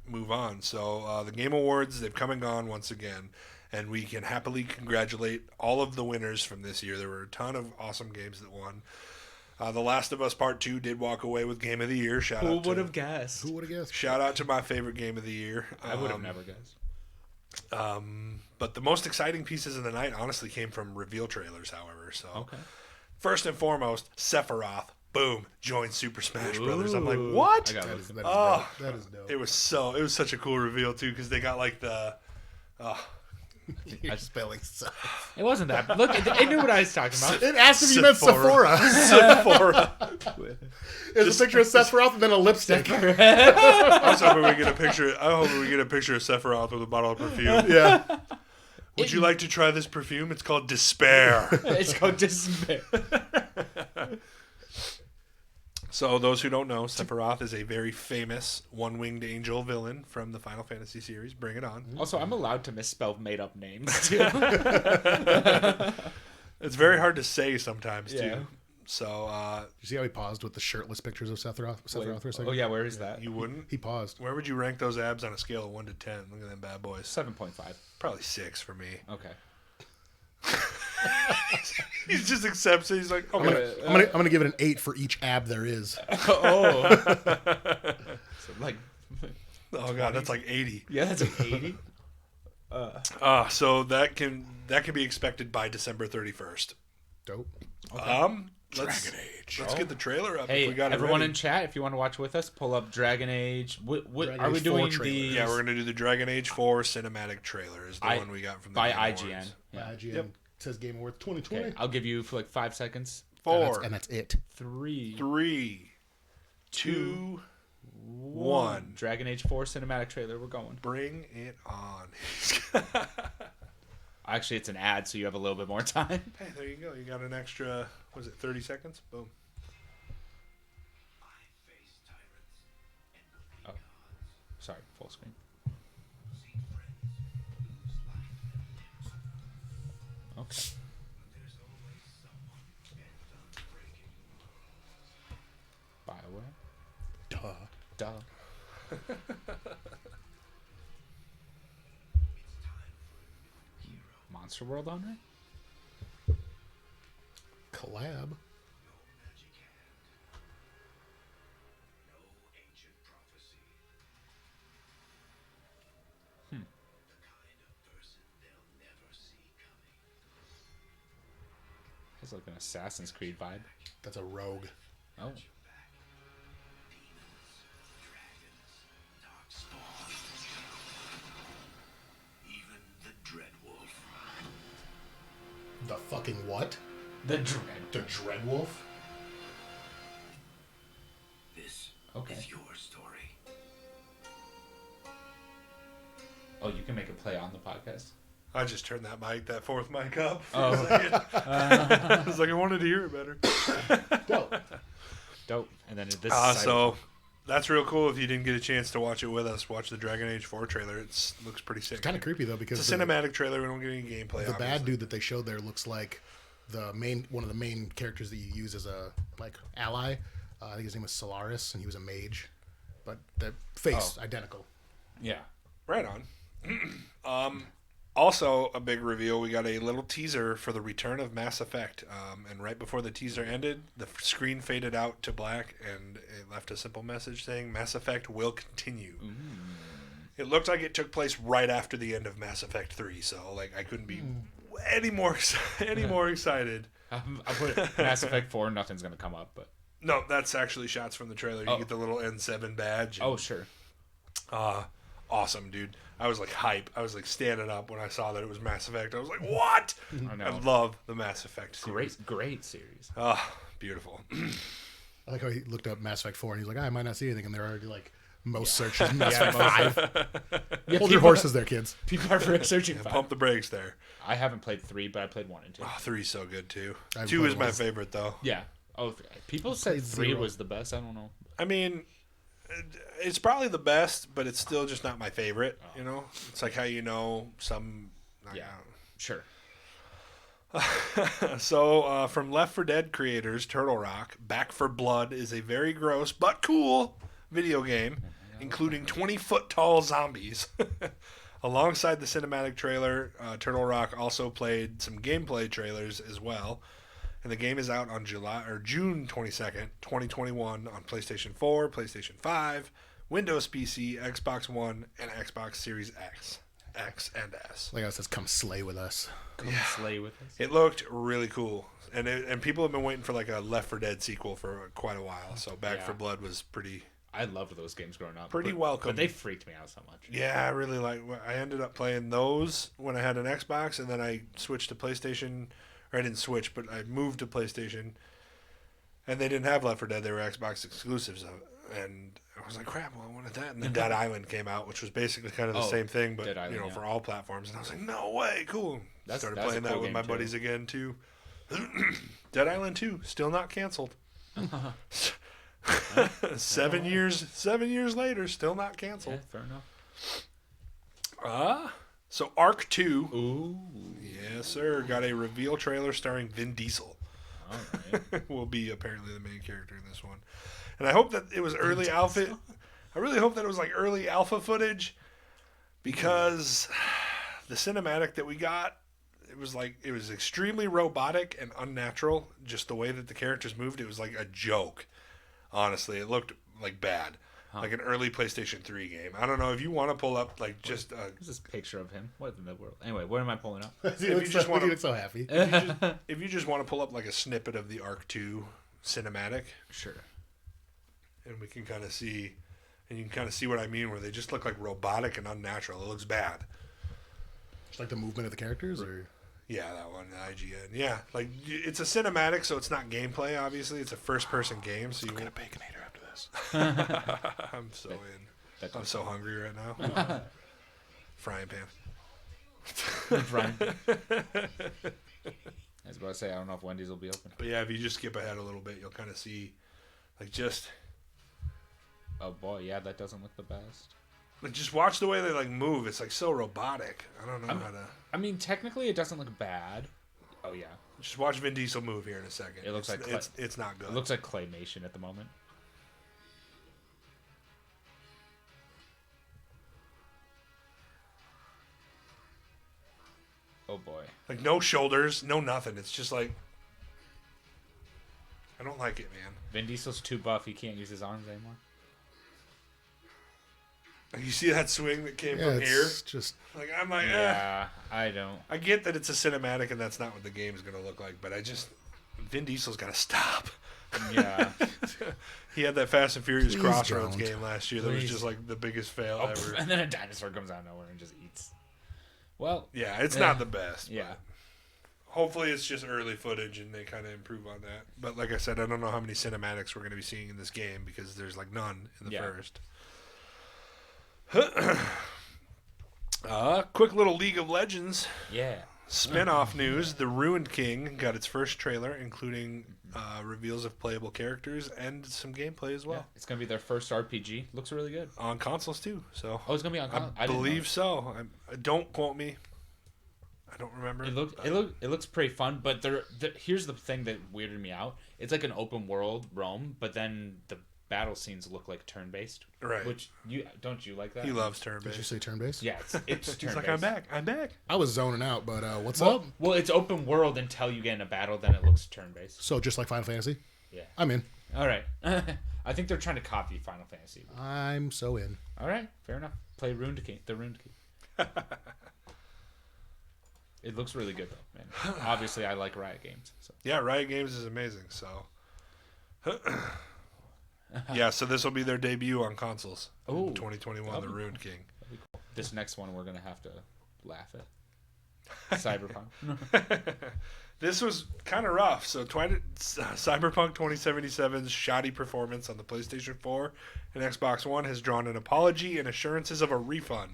move on. So the Game Awards, they've come and gone once again, and we can happily congratulate all of the winners from this year. There were a ton of awesome games that won. The Last of Us Part 2 did walk away with Game of the Year. Who would have guessed? Who would have guessed? Shout out to my favorite Game of the Year. I would have never guessed. But the most exciting pieces of the night honestly came from reveal trailers, however. So Okay. first and foremost, Sephiroth, boom, join Super Smash Brothers. I'm like, what? That is dope. It was such a cool reveal too, because they got like the Your spelling sucks. It wasn't that. Look, it knew what I was talking about. It asked if you meant Sephora. Sephora. There's a picture of Sephiroth and then a lipstick. I was hoping we get a picture. of Sephiroth with a bottle of perfume. Yeah. Would you like to try this perfume? It's called Despair. It's called Despair. So, those who don't know, Sephiroth is a very famous one-winged angel villain from the Final Fantasy series. Bring it on. Also, I'm allowed to misspell made-up names, too. It's very hard to say sometimes, too. Yeah. So, You see how he paused with the shirtless pictures of Sephiroth for a second? Oh, yeah, where is that? you wouldn't? He paused. Where would you rank those abs on a scale of 1 to 10? Look at them bad boys. 7.5. Probably 6 for me. Okay. He just accepts it. He's like, I'm okay. gonna give it an 8 for each ab there is. Oh. So, like, Oh god, that's like 80. yeah, that's an 80. So that can be expected by December 31st. Dope. Let's Age. let's get the trailer up. Hey, if we got everyone it in chat, if you want to watch with us, pull up Dragon Age. What Dragon are we Age 4 doing? trailer. The Yeah, we're gonna do the Dragon Age 4 cinematic trailer. Is the one we got from the by Game IGN. Awards. Yeah. IGN Yep. says Game Awards 2020. Okay, I'll give you for like 5 seconds. 4, And that's it. 3, 3, 2, 1. Dragon Age 4 cinematic trailer. We're going. Bring it on. Actually, it's an ad, so you have a little bit more time. Hey, there you go. You got an extra. Was it 30 seconds? Boom. Oh, sorry, full screen. Okay. BioWare. Duh. Monster World on it? Collab. Has like an Assassin's Creed vibe. That's a rogue. Oh. The fucking what? The Dread. The Dreadwolf? This Okay. is your story. Oh, you can make a play on the podcast? I just turned that fourth mic up. Oh. I was like, I wanted to hear it better. Dope. Dope. And then this So that's real cool. If you didn't get a chance to watch it with us, watch the Dragon Age 4 trailer. It looks pretty sick. Kind of creepy though because It's a cinematic trailer. We don't get any gameplay. the bad obviously. dude that they showed there looks like one of the main characters that you use as a ally. I think his name was Solaris and he was a mage, but the face identical. Yeah. Right on. Also, a big reveal. We got a little teaser for the return of Mass Effect. And right before the teaser ended, the screen faded out to black, and it left a simple message saying Mass Effect will continue. It looked like it took place right after the end of Mass Effect 3, so like I couldn't be any more excited. I put Mass Effect 4, nothing's going to come up, but... No, that's actually shots from the trailer. You get the little N7 badge. Oh, sure. Awesome, dude. I was like hype. I was like standing up when I saw that it was Mass Effect. I was like, what? I know. I love the Mass Effect series. Great series. Beautiful. I like how he looked up Mass Effect 4 and he's like, I might not see anything, and they're already like most searches Mass Effect 5. Yeah, Hold your horses there, kids. People are searching for Pump the brakes there. I haven't played 3, but I played 1 and 2. 3's so good too. I've 2 played is my one. favorite though. Yeah. Oh, people said played 3 0. was the best. I don't know. I mean, it's probably the best, but it's still just not my favorite. You know, it's like how you know some. Yeah. Sure. So, from Left 4 Dead creators Turtle Rock, Back for Blood is a very gross but cool video game, including 20-foot tall zombies. Alongside the cinematic trailer, Turtle Rock also played some gameplay trailers as well. And the game is out on June 22nd, 2021 on PlayStation 4, PlayStation 5, Windows PC, Xbox One, and Xbox Series X. X and S. Like I says, come slay with us. Come slay with us. It looked really cool, and people have been waiting for like a Left 4 Dead sequel for quite a while. So Back 4 Blood was pretty. I loved those games growing up. Pretty welcome. But they freaked me out so much. Yeah, I really like. I ended up playing those when I had an Xbox, and then I switched to PlayStation. Or I didn't switch, but I moved to PlayStation, and they didn't have Left 4 Dead. They were Xbox exclusives, and I was like, "Crap! Well, I wanted that." And then Dead Island came out, which was basically kind of the same thing, but Island, for all platforms. And I was like, "No way! Cool!" Started playing that with my buddies again too. Dead Island 2 still not canceled. 7 years later, still not canceled. Yeah, fair enough. So Arc 2. Ooh. Yes, sir. Got a reveal trailer starring Vin Diesel. All right. Will be apparently the main character in this one. And I hope that it was early alpha. I really hope that it was like early alpha footage, because the cinematic that we got, it was extremely robotic and unnatural. Just the way that the characters moved, it was like a joke. Honestly, it looked like bad. Like an early PlayStation 3 game. I don't know if you want to pull up like just There's this picture of him. What in the world? Anyway, what am I pulling up? If you look so happy. if you just want to pull up like a snippet of the Arc 2 cinematic, Sure. and we can kind of see, and you can kind of see what I mean, where they just look like robotic and unnatural. It looks bad. Just like the movement of the characters, or Yeah, that one, the IGN. Yeah, like it's a cinematic, so it's not gameplay. Obviously, it's a first-person game, so you get a won't. baconator after this. I'm so in. I'm so hungry right now. Frying pan. Brian. I was about to say, I don't know if Wendy's will be open. But yeah, if you just skip ahead a little bit, you'll kind of see, like just Oh boy, yeah, that doesn't look the best. just watch the way they like move. It's like so robotic. I don't know how to. I mean, technically, it doesn't look bad. Oh yeah, Just watch Vin Diesel move here in a second. It looks like it's not good. it looks like claymation at the moment. Oh boy. Like no shoulders, no nothing. It's just like I don't like it, man. Vin Diesel's too buff. He can't use his arms anymore. Like, you see that swing that came Yeah, from here? it's just Like I'm like, Yeah, I don't. I get that it's a cinematic and that's not what the game is gonna look like, but Vin Diesel's got to stop. Yeah. He had that Fast and Furious Please Crossroads don't. game last year that was Please. just like the biggest fail Oh, ever. and then a dinosaur comes out of nowhere and just eats. Well, Yeah, it's not the best. yeah. But hopefully it's just early footage and they kind of improve on that. But like I said, I don't know how many cinematics we're going to be seeing in this game because there's like none in the first. Quick little League of Legends Yeah. spin-off news. The Ruined King got its first trailer, including reveals of playable characters and some gameplay as well. Yeah. It's gonna be their first RPG. Looks really good. On consoles too. So Oh, it's gonna be on console. I believe so. Don't quote me. I don't remember. It looks pretty fun, but here's the thing that weirded me out. It's like an open world roam, but then the battle scenes look like turn based. Right. Which you like that? He loves did you turn-based. say turn based? Yeah, it's turn He's like, based. I'm back. I was zoning out, but what's up? Well, it's open world until you get in a battle, then it looks turn based. So just like Final Fantasy? Yeah. I'm in. All right. I think they're trying to copy Final Fantasy. I'm so in. All right, fair enough. Play Ruined King. The Ruined King. It looks really good though, man. Obviously, I like Riot Games. So. Yeah, Riot Games is amazing. So, yeah, so this will be their debut on consoles. Ooh, in 2021, that'd The be Ruined King. That'd be cool. This next one, we're gonna have to laugh at. Cyberpunk. This was kind of rough. So, Cyberpunk 2077's shoddy performance on the PlayStation 4 and Xbox One has drawn an apology and assurances of a refund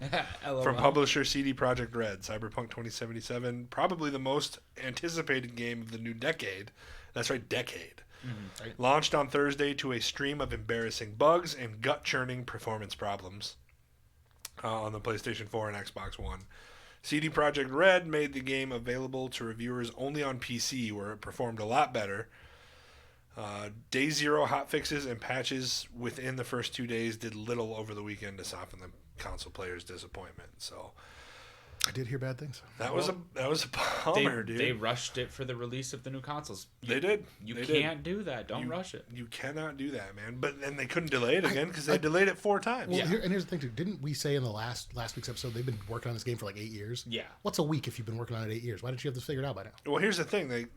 from publisher CD Projekt Red. Cyberpunk 2077, probably the most anticipated game of the new decade. That's right, decade. Mm-hmm. Right. Launched on Thursday to a stream of embarrassing bugs and gut-churning performance problems on the PlayStation 4 and Xbox One. CD Projekt Red made the game available to reviewers only on PC, where it performed a lot better. Day zero hotfixes and patches within the first 2 days did little over the weekend to soften the console players' disappointment. So, I did hear bad things. That was a bummer, dude. They rushed it for the release of the new consoles. They did. You They can't do that. Don't rush it. You cannot do that, man. But then they couldn't delay it again because they delayed it 4 times. Well, here's the thing, too. Didn't we say in the last week's episode they've been working on this game for like 8 years? Yeah. What's a week if you've been working on it 8 years? Why didn't you have this figured out by now? Well, here's the thing.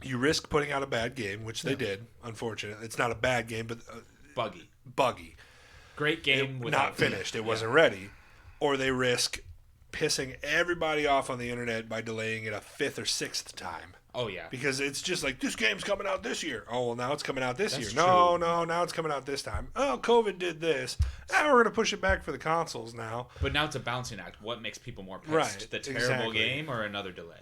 You risk putting out a bad game, which they did, unfortunately. It's not a bad game, but buggy. Great game. Not finished. It wasn't ready. Or they risk pissing everybody off on the internet by delaying it a 5th or 6th time. Oh, yeah. Because it's just like, this game's coming out this year. Oh, well, now it's coming out this year. True. No, now it's coming out this time. Oh, COVID did this. Now we're going to push it back for the consoles now. But now it's a balancing act. What makes people more pissed? Right, The terrible game or another delay?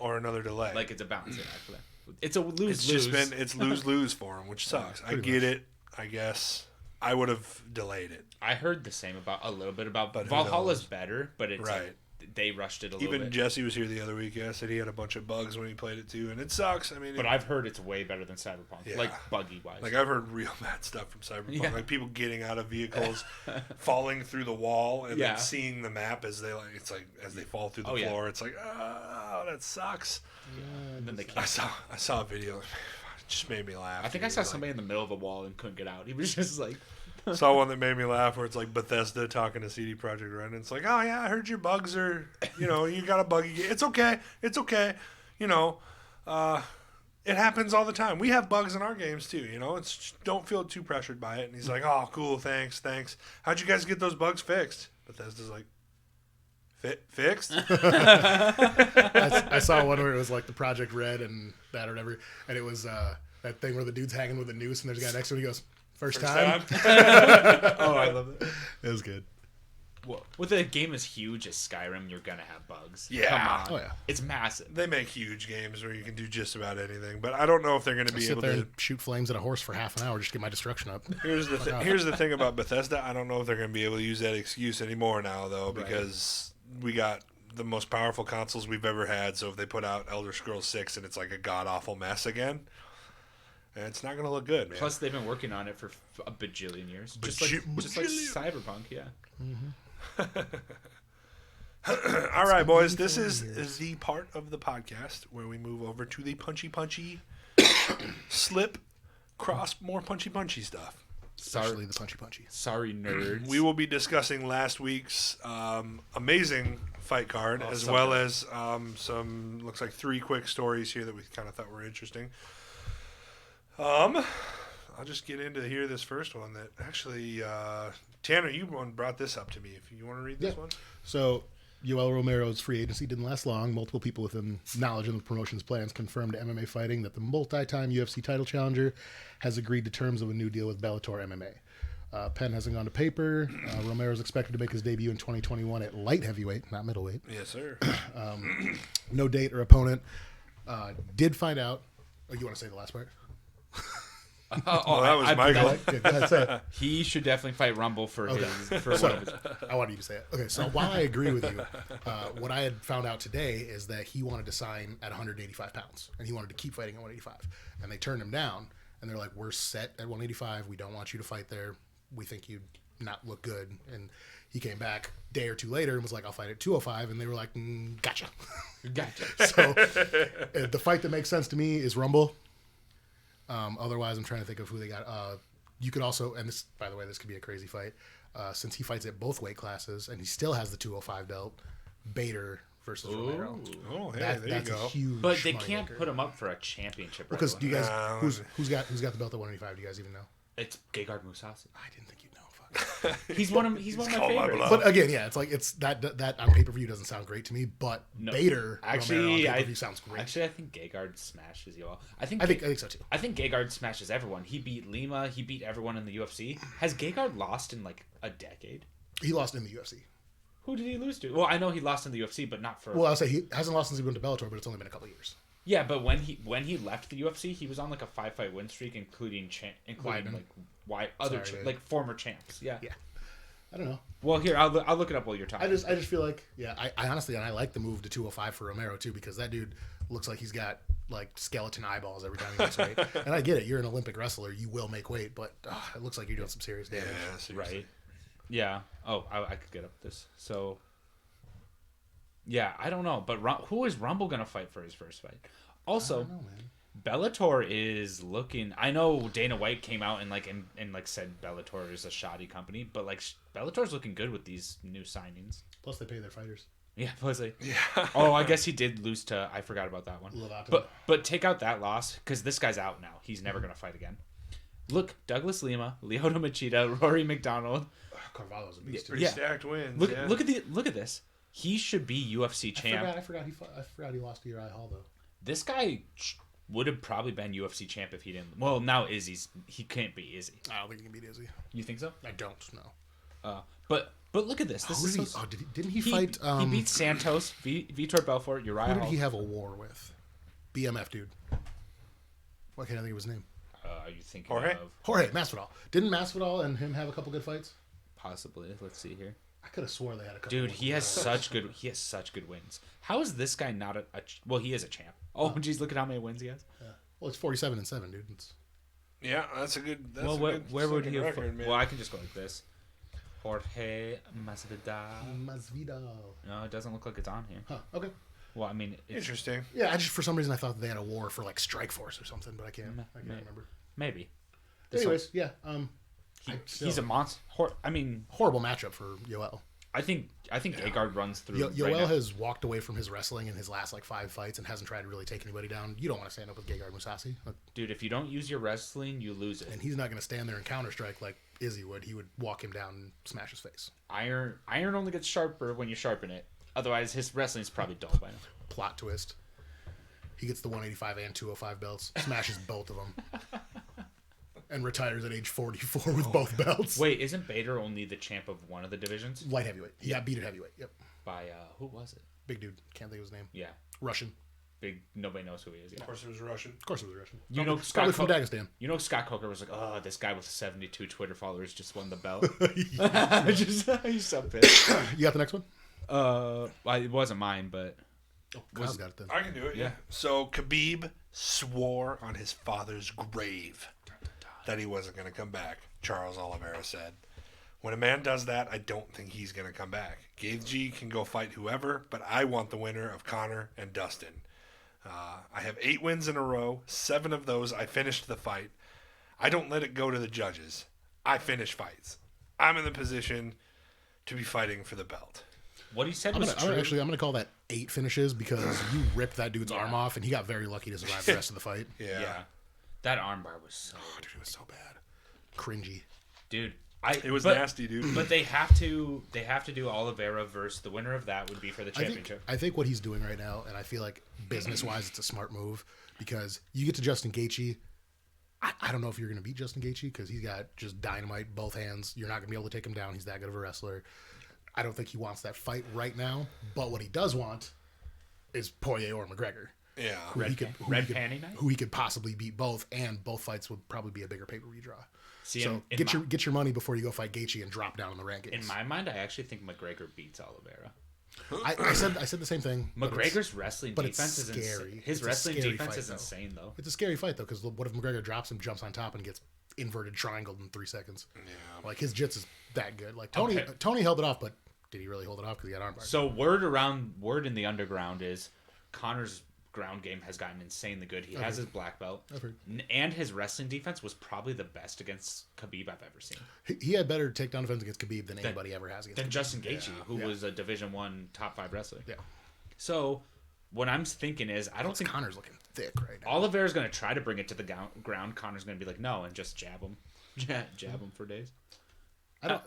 Like, it's a balancing act for them. It's a lose-lose. It's lose-lose for them, which sucks. I get it. I guess I would have delayed it. I heard the same a little bit about But Valhalla's better, but it's right. like, they rushed it a little bit. Even Jesse was here the other week. Yeah, said he had a bunch of bugs when he played it too, and it sucks. I mean, but I've heard it's way better than Cyberpunk, Yeah. like buggy wise. Like I've heard real bad stuff from Cyberpunk, Yeah. like people getting out of vehicles, falling through the wall, and Yeah. then seeing the map as they as they fall through the Oh, yeah. floor. It's like, oh, that sucks. And then they I can't. saw a video. It just made me laugh. I think I saw somebody in the middle of a wall and couldn't get out. He was just like, Saw one that made me laugh where it's like Bethesda talking to CD Projekt Red, and it's like, oh yeah, I heard your bugs are, you got a buggy game. It's okay. It happens all the time. We have bugs in our games too. It's don't feel too pressured by it. And he's like, oh cool, thanks. How'd you guys get those bugs fixed? Bethesda's like, fixed? I saw one where it was like the Project Red and that or whatever, and it was that thing where the dude's hanging with a noose and there's a guy next to him. He goes, First time. oh, I love it. It was good. Well, with a game as huge as Skyrim, you're gonna have bugs. Yeah. Come on. Oh yeah. It's massive. They make huge games where you can do just about anything, but I don't know if they're going to be Sit able there to. and shoot flames at a horse for half an hour just to get my destruction up. Here's the thing about Bethesda. I don't know if they're going to be able to use that excuse anymore now, though, because we got the most powerful consoles we've ever had. So if they put out Elder Scrolls 6 and it's like a god awful mess again, it's not going to look good, man. Plus, they've been working on it for a bajillion years, just like Cyberpunk. Yeah. Mm-hmm. All right, boys. This is the part of the podcast where we move over to the punchy, slip, cross, more punchy stuff. Especially the punchy. Sorry, nerds. We will be discussing last week's amazing fight card, as well as some, looks like 3 quick stories here that we kind of thought were interesting. I'll just get into this first one that actually, Tanner, you brought this up to me. If you want to read this one. So, Yoel Romero's free agency didn't last long. Multiple people within knowledge of the promotion's plans confirmed to MMA Fighting that the multi-time UFC title challenger has agreed to terms of a new deal with Bellator MMA. Pen hasn't gone to paper. Romero's expected to make his debut in 2021 at light heavyweight, not middleweight. Yes, sir. No date or opponent. Did find out. Oh, you want to say the last part? That was my goal. Good, go ahead, say it. He should definitely fight Rumble for one of his. I wanted you to say it. Okay, so while I agree with you, what I had found out today is that he wanted to sign at 185 pounds, and he wanted to keep fighting at 185. And they turned him down, and they're like, we're set at 185. We don't want you to fight there. We think you'd not look good. And he came back a day or two later and was like, I'll fight at 205. And they were like, gotcha. So the fight that makes sense to me is Rumble. Otherwise, I'm trying to think of who they got. You could also, and this, by the way, this could be a crazy fight, since he fights at both weight classes and he still has the 205 belt. Bader versus Romero. Oh, hey, That's there you go. a huge. But they can't moneymaker. put him up for a championship. Because do you guys No. who's got the belt at 185? Do you guys even know? It's Gegard Mousasi. I didn't think you'd know. Fuck. He's one of my called my favorites. bluff. But again, yeah, it's like that on pay per view doesn't sound great to me. But No. Bader Actually, Romero on I pay-per-view sounds great. Actually, I think Gegard smashes you all. I think so too. I think Gegard smashes everyone. He beat Lima. He beat everyone in the UFC. Has Gegard lost in like a decade? He lost in the UFC. Who did he lose to? Well, I know he lost in the UFC, but not for. Well, I'll say he hasn't lost since he went to Bellator, but it's only been a couple of years. Yeah, but when he left the UFC, he was on like a 5-fight win streak, including Weidman. like like former champs. Yeah. Yeah. I don't know. Well, here I'll look it up while you're talking. I just feel like I honestly, and I like the move to 205 for Romero too, because that dude looks like he's got like skeleton eyeballs every time he makes weight. And I get it, you're an Olympic wrestler, you will make weight, but it looks like you're doing some serious damage. Yeah, seriously. Right. Yeah. Oh, I could get up this. So Yeah, I don't know, but who is Rumble gonna fight for his first fight? Also, I don't know, man. Bellator is looking. I know Dana White came out and said Bellator is a shoddy company, but like Bellator's looking good with these new signings. Plus, they pay their fighters. Yeah, plus they. Yeah. Oh, I guess he did lose to. I forgot about that one. Lovato. But take out that loss because this guy's out now. He's never gonna fight again. Look, Douglas Lima, Lyoto Machida, Rory McDonald. Carvalho's a beast. Pretty stacked wins. Look, yeah. look at this. He should be UFC champ. I forgot he lost to Uriah Hall though. This guy would have probably been UFC champ if he didn't. Well, now he can't be Izzy. I don't think he can beat Izzy. You think so? I don't know. But look at this. Didn't he fight? He beat Santos, Vitor Belfort, Uriah Who did Hall. he have a war with? BMF dude. Why can't I think of his name? Are you thinking Jorge? of Jorge Masvidal. Didn't Masvidal and him have a couple good fights? possibly? Let's see here. I could have swore they had a couple. Dude, he has such good wins. How is this guy not well, he is a champ. Oh, geez, look at how many wins he has. Yeah. Well, it's 47-7, dude. Yeah, that's a good. That's Well, a good where would second he have? record, man. Well, I can just go like this. Jorge Masvidal. Masvidal. No, it doesn't look like it's on here. Huh. Okay. Well, I mean, it's, Interesting. Yeah, I just for some reason I thought they had a war for like Strikeforce or something, but I can't remember. maybe. Anyways, yeah. He's a monster. Horrible matchup for Yoel. I think Gegard runs through. Yoel has walked away from his wrestling in his last like 5 fights and hasn't tried to really take anybody down. You don't want to stand up with Gegard Mousasi. Dude, if you don't use your wrestling, you lose it. And he's not going to stand there and counter strike like Izzy would. He would walk him down and smash his face. Iron only gets sharper when you sharpen it. Otherwise, his wrestling is probably dull by now. Plot twist. He gets the 185 and 205 belts, smashes both of them, and retires at age 44 with both belts. Wait, isn't Bader only the champ of one of the divisions? Light heavyweight. He got beat at heavyweight. Yep. By who was it? Big dude. Can't think of his name. Yeah, Russian. big. Nobody knows who he is. Yeah. Of course, it was Russian. Of course it was Russian. You know, Probably Scott from Dagestan. You know, Scott Coker was like, "Oh, this guy with 72 Twitter followers just won the belt." He's so pissed. You got the next one? Well, it wasn't mine, but Kyle's got it then. I can do it. Yeah. So Khabib swore on his father's grave that he wasn't going to come back. Charles Oliveira said, "When a man does that, I don't think he's going to come back. Gaethje can go fight whoever, but I want the winner of Conor and Dustin. I have 8 wins in a row. 7 of those I finished the fight. I don't let it go to the judges. I finish fights. I'm in the position to be fighting for the belt." what he said I'm was true. going to call that 8 finishes because you ripped that dude's arm off and he got very lucky to survive the rest of the fight. Yeah, that armbar was so. Oh, dude, it was so bad. Cringy. Dude, It was nasty, dude. But they have to do Oliveira versus the winner of that would be for the championship. I think what he's doing right now, and I feel like business-wise it's a smart move because you get to Justin Gaethje. I don't know if you're going to beat Justin Gaethje because he's got just dynamite both hands. You're not going to be able to take him down. He's that good of a wrestler. I don't think he wants that fight right now. But what he does want is Poirier or McGregor. Yeah. Who he could possibly beat both, and both fights would probably be a bigger pay-per-view draw. See, So get your money before you go fight Gaethje and drop down in the rankings. in my mind, I actually think McGregor beats Oliveira. I said the same thing. but McGregor's wrestling but it's defense is scary. insane. His It's a wrestling scary defense fight, is though. insane, though. It's a scary fight though, because what if McGregor drops him, jumps on top, and gets inverted triangled in 3 seconds? Yeah. Like his jits is that good. Like Tony held it off, but did he really hold it off because he had armbar? So word in the underground is Connor's ground game has gotten insanely good. He has his black belt, and his wrestling defense was probably the best against Khabib I've ever seen. He had better takedown defense against Khabib than anybody ever has against Than Khabib. Justin Gaethje, who was a Division I top 5 wrestler. Yeah. So what I'm thinking is, I don't think Connor's looking thick right now. Oliveira's going to try to bring it to the ground. Connor's going to be like, no, and just jab him. Jab him for days. I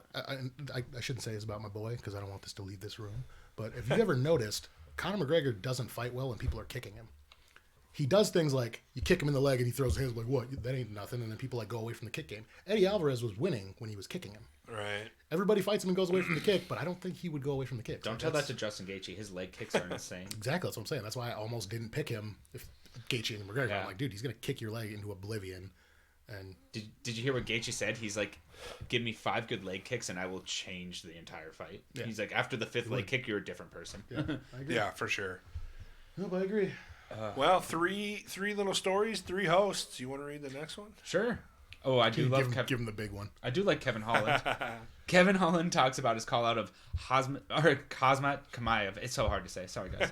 shouldn't say this about my boy because I don't want this to leave this room. But if you've ever noticed, Conor McGregor doesn't fight well when people are kicking him. He does things like you kick him in the leg and he throws his hands like, what? That ain't nothing. And then people like go away from the kick game. Eddie Alvarez was winning when he was kicking him. Right. Everybody fights him and goes away from the kick, but I don't think he would go away from the kick. Don't tell that to Justin Gaethje. His leg kicks are insane. Exactly, that's what I'm saying. That's why I almost didn't pick him if Gaethje and McGregor. Yeah. I'm like, dude, he's gonna kick your leg into oblivion. And Did you hear what Gaethje said? He's like, give me 5 good leg kicks and I will change the entire fight. Yeah. He's like, after the 5th leg kick, you're a different person. yeah, I agree. Yeah, for sure. Nope, I agree. Well, three little stories, 3 hosts. You want to read the next one? Sure. Oh, I do love Kevin. Give him the big one. I do like Kevin Holland. Kevin Holland talks about his call out of Kazmat Kamaev. It's so hard to say. Sorry, guys.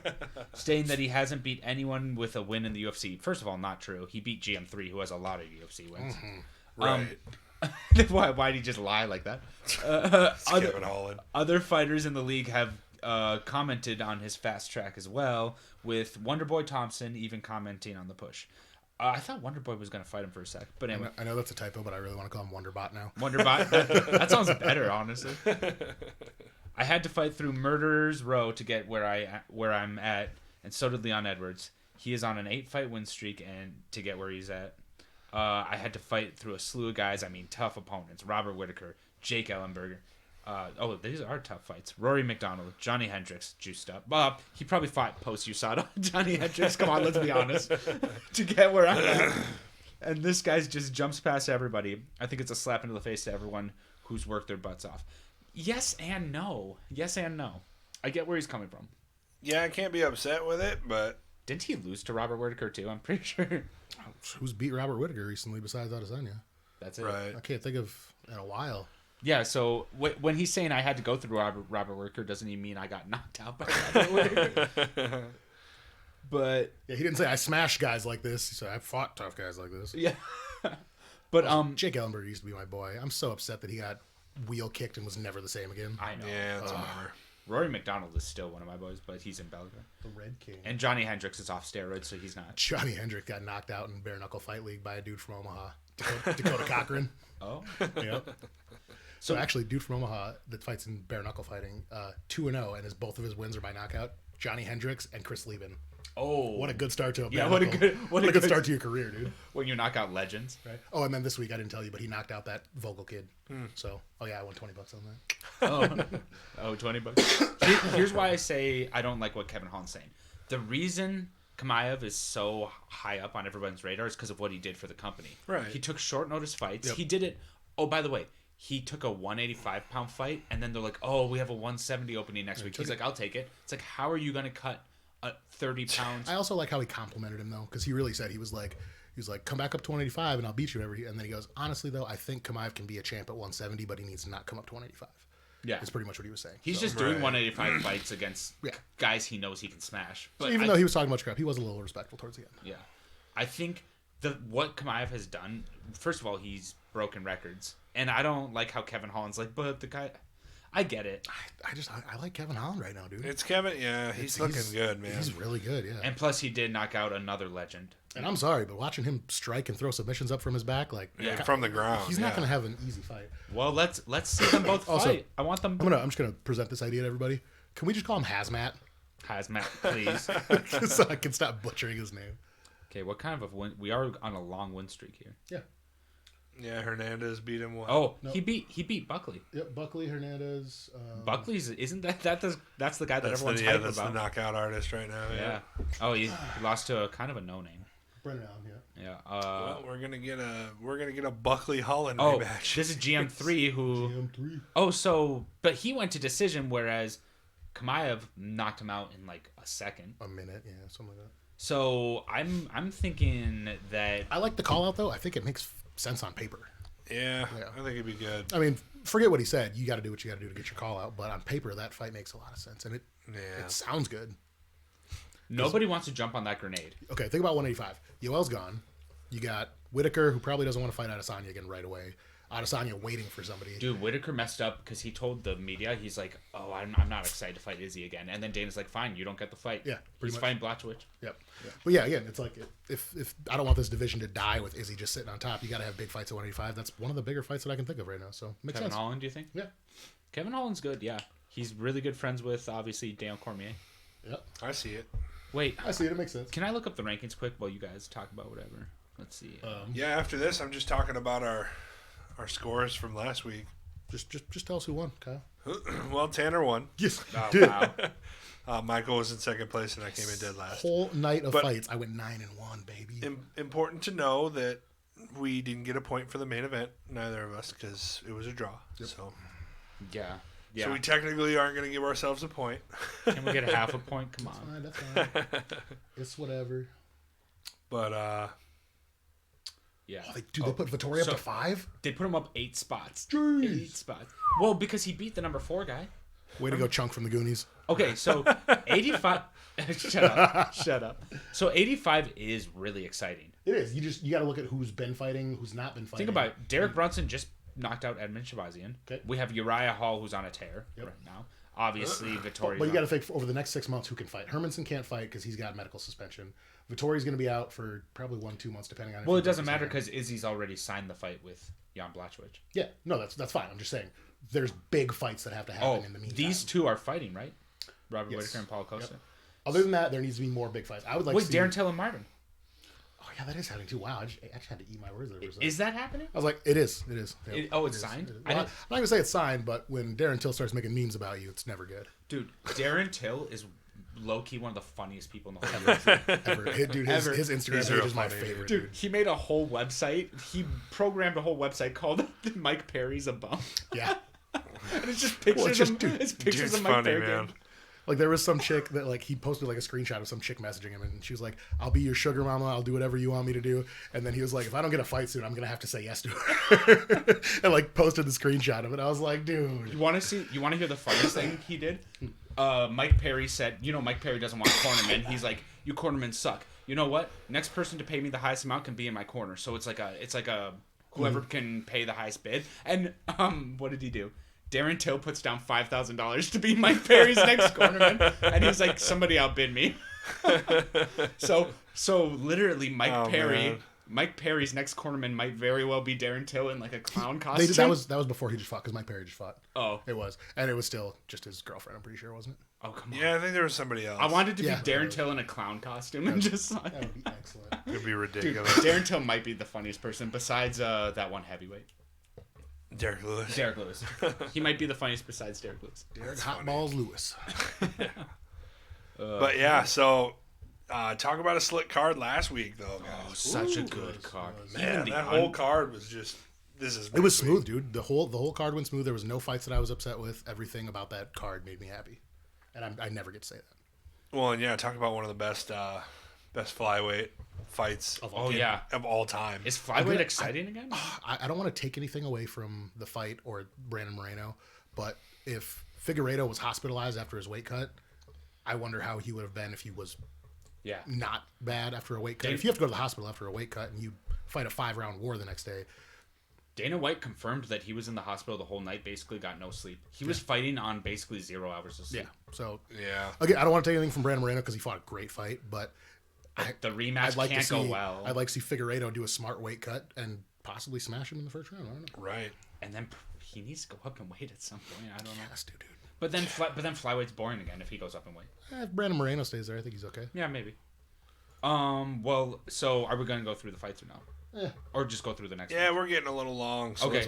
Stating that he hasn't beat anyone with a win in the UFC. First of all, not true. He beat GM3, who has a lot of UFC wins. Right. Why'd he just lie like that? Kevin Holland. Other fighters in the league have commented on his fast track as well, with Wonderboy Thompson even commenting on the push. I thought Wonderboy was going to fight him for a sec, but anyway. I know that's a typo, but I really want to call him Wonderbot now. Wonderbot? That sounds better, honestly. I had to fight through Murderer's Row to get where I'm at, and so did Leon Edwards. He is on an 8-fight win streak and to get where he's at. I had to fight through a slew of guys. I mean, tough opponents. Robert Whitaker, Jake Ellenberger. These are tough fights. Rory McDonald, Johnny Hendricks, juiced up. He probably fought post-USADA. Johnny Hendricks, come on, let's be honest. To get where I'm at. And this guy just jumps past everybody. I think it's a slap into the face to everyone who's worked their butts off. Yes and no. Yes and no. I get where he's coming from. Yeah, I can't be upset with it, but... Didn't he lose to Robert Whitaker, too? I'm pretty sure. Who's beat Robert Whitaker recently besides Adesanya? That's it. Right. I can't think of in a while. Yeah, so when he's saying I had to go through Robert Whitaker, doesn't he mean I got knocked out by Robert Whitaker? But yeah, he didn't say I smashed guys like this. He said I fought tough guys like this. yeah. But Jake Ellenberger used to be my boy. I'm so upset that he got wheel kicked and was never the same again. I know. Yeah, it's a bummer. Rory McDonald is still one of my boys, but he's in Belgium. The Red King. And Johnny Hendricks is off steroids, so he's not. Johnny Hendricks got knocked out in bare knuckle fight league by a dude from Omaha, Dakota Cochran. Oh. Yep. So actually, dude from Omaha that fights in bare knuckle fighting, 2-0, and both of his wins are by knockout. Johnny Hendricks and Chris Lieben. Oh. What a good start to a bare Yeah, what a knuckle. good What a good start to your career, dude. When you knock out legends. Right. Oh, and then this week I didn't tell you, but he knocked out that Vogel kid. So, I won $20 on that. Oh, $20. Here's why I say I don't like what Kevin Holland's saying. The reason Kamaev is so high up on everyone's radar is because of what he did for the company. Right. He took short notice fights. Yep. He did it. Oh, by the way, he took a 185-pound fight, and then they're like, "Oh, we have a 170 opening next week." He's like, "I'll take it." It's like, how are you going to cut 30 pounds? I also like how he complimented him, though, because he really said he was like, come back up to 185 and I'll beat you and then he goes, honestly, though, I think Kamaev can be a champ at 170, but he needs to not come up to 185. Yeah. That's pretty much what he was saying. He's just doing 185 fights against guys he knows he can smash. But even though he was talking much crap, he was a little respectful towards the end. Yeah. I think what Kamaev has done, first of all, he's broken records. And I don't like how Kevin Holland's like, but the guy... I get it. I like Kevin Holland right now, dude. It's Kevin. Yeah, he's looking good, man. He's really good, yeah. And plus, he did knock out another legend. And I'm sorry, but watching him strike and throw submissions up from his back, from the ground, he's not going to have an easy fight. Well, let's see them both fight. Also, I want them. I'm just gonna present this idea to everybody. Can we just call him Hazmat? Hazmat, please. So I can stop butchering his name. Okay, what kind of a win? We are on a long win streak here. Yeah. Yeah, Hernandez beat him. Oh, no. he beat Buckley. Yep, Buckley, Hernandez. Buckley's isn't that's the guy that everyone's hyped that's about. The knockout artist right now. Yeah. Oh, he lost to a kind of a no name. Brennan Allen, yeah. Yeah. Well, we're gonna get a Buckley Holland rematch. rematch. This is GM3 who. GM3. Oh, but he went to decision, whereas Kamaev knocked him out in like a second. A minute, yeah, something like that. So I'm thinking that I like the call out though. I think it makes sense on paper. Yeah, I think it'd be good. I mean, forget what he said. You got to do what you got to do to get your call out. But on paper, that fight makes a lot of sense, and it sounds good. Nobody wants to jump on that grenade. Okay, think about 185. Yoel's gone. You got Whitaker, who probably doesn't want to fight Adesanya again right away. Adesanya waiting for somebody. Dude, Whitaker messed up because he told the media, he's like, "Oh, I'm not excited to fight Izzy again." And then Dana's like, "Fine, you don't get the fight." Yeah, he's fighting Blachowicz. Yep. Yeah. But yeah, again, it's like if I don't want this division to die with Izzy just sitting on top, you got to have big fights at 185. That's one of the bigger fights that I can think of right now. So makes Kevin sense. Holland, do you think? Yeah. Kevin Holland's good. Yeah, he's really good friends with obviously Daniel Cormier. Yep. I see it. Wait, I see it. It makes sense. Can I look up the rankings quick while you guys talk about whatever? Let's see. Yeah, after this, I'm just talking about our scores from last week. Just tell us who won, Kyle. Well, Tanner won. Yes. Oh, Dude. wow. Michael was in second place, and I came in dead last. Whole night of fights, I went 9-1, baby. Important to know that we didn't get a point for the main event, neither of us, because it was a draw. Yep. So yeah. So we technically aren't going to give ourselves a point. Can we get a half a point? Come on. That's fine. It's whatever. But Yeah. Oh, they put Vettori up to 5? They put him up 8 spots. Jeez. 8 spots. Well, because he beat the number 4 guy. Way to go, Chunk from the Goonies. Okay, so 85. Shut up. So 85 is really exciting. It is. You got to look at who's been fighting, who's not been fighting. Think about it. Derek Brunson just knocked out Edmund Shabazian. Okay. We have Uriah Hall, who's on a tear right now. Obviously, Vittori. But you got to think over the next 6 months who can fight. Hermanson can't fight because he's got medical suspension. Vittori's going to be out for probably 1-2 months, depending on. Well, it doesn't matter because Izzy's already signed the fight with Jan Blachowicz. Yeah, no, that's fine. I'm just saying there's big fights that have to happen in the meantime. These two are fighting, right? Robert Yes. Whitaker and Paulo Costa. Yep. Other than that, there needs to be more big fights. I would like. Wait, to see... Darren Till and Martin. Oh yeah, that is happening too. Wow, I just had to eat my words there for a second. Is that happening? I was like, it is. Yep, it's signed? Well, I'm not gonna say it's signed, but when Darren Till starts making memes about you, it's never good. Dude, Darren Till is low-key one of the funniest people in the whole world. Ever. Dude, his Instagram page is my favorite. Dude, he made a whole website. He programmed a whole website called Mike Perry's a Bum. Yeah. And it's just pictures of Mike funny, Perry. man. Like there was some chick that like he posted like a screenshot of some chick messaging him, and she was like, "I'll be your sugar mama. I'll do whatever you want me to do." And then he was like, "If I don't get a fight soon, I'm gonna have to say yes to her." And like posted the screenshot of it. I was like, "Dude, You want to hear the funniest thing he did? Mike Perry said, Mike Perry doesn't want cornermen. He's like, you cornermen suck. You know what? Next person to pay me the highest amount can be in my corner. So it's like a whoever can pay the highest bid. And what did he do? Darren Till puts down $5,000 to be Mike Perry's next cornerman, and he's like, somebody outbid me. so literally Mike Perry's next cornerman might very well be Darren Till in like a clown costume. that was before he just fought because Mike Perry just fought. Oh, it was, and it was still just his girlfriend. I'm pretty sure, wasn't it? Oh come on. Yeah, I think there was somebody else. I wanted to be Darren Till in a clown costume and just like That would be excellent. It'd be Dude, ridiculous. Darren Till might be the funniest person besides that one heavyweight. Derek Lewis. Derek Lewis. He might be the funniest besides Derek Lewis. Derek Hot Balls Lewis. But yeah, so talk about a slick card last week, though, guys. Such a good card. Man, that whole card was just. It was smooth, dude. The whole card went smooth. There was no fights that I was upset with. Everything about that card made me happy, and I never get to say that. Well, and yeah, talk about one of the best flyweight fights of all time. Is flyweight exciting again? I don't want to take anything away from the fight or Brandon Moreno, but if Figueiredo was hospitalized after his weight cut, I wonder how he would have been if he was not bad after a weight cut. If you have to go to the hospital after a weight cut and you fight a 5-round war the next day. Dana White confirmed that he was in the hospital the whole night, basically got no sleep. He was fighting on basically 0 hours of sleep. Yeah. So, yeah. Again, I don't want to take anything from Brandon Moreno because he fought a great fight, but the rematch can't go well. I'd like to see Figueiredo do a smart weight cut and possibly smash him in the first round. I don't know. Right. And then he needs to go up in weight at some point. I don't know. Has to, dude. But then flyweight's boring again if he goes up in weight. If Brandon Moreno stays there, I think he's okay. Yeah, maybe. Well, so are we going to go through the fights or no? Or just go through the next Yeah, one? we're getting a little long, so Okay,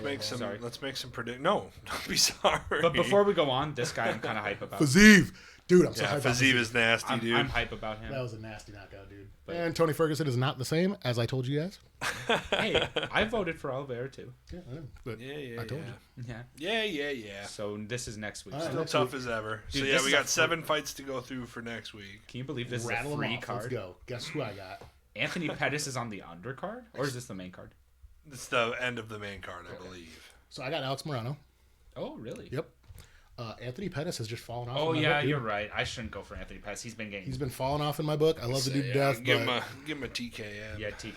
let's make some predict. No, don't be sorry. But before we go on, this guy I'm kind of hype about. Fazeev. Dude, I'm so hyped about Fazeev is nasty, dude. I'm hype about him. That was a nasty knockout, dude. And Tony Ferguson is not the same, as I told you guys. Hey, I voted for Oliveira too. Yeah, I know. But Yeah, I told Yeah. Yeah. So this is next week. All right. Still tough as ever. Dude, So yeah, this we is a got 7 fights to go through for next week. Can you believe this rattle is a them free off. card? Let's go. Guess who I got? Anthony Pettis is on the undercard, or is this the main card? It's the end of the main card, I believe. So I got Alex Morano. Oh, really? Yep. Anthony Pettis has just fallen off. Oh, in my yeah, book, dude. you're right. I shouldn't go for Anthony Pettis. He's been getting... He's been falling off in my book. I love the dude to death. Give but... him a TKM. Yeah, TKO.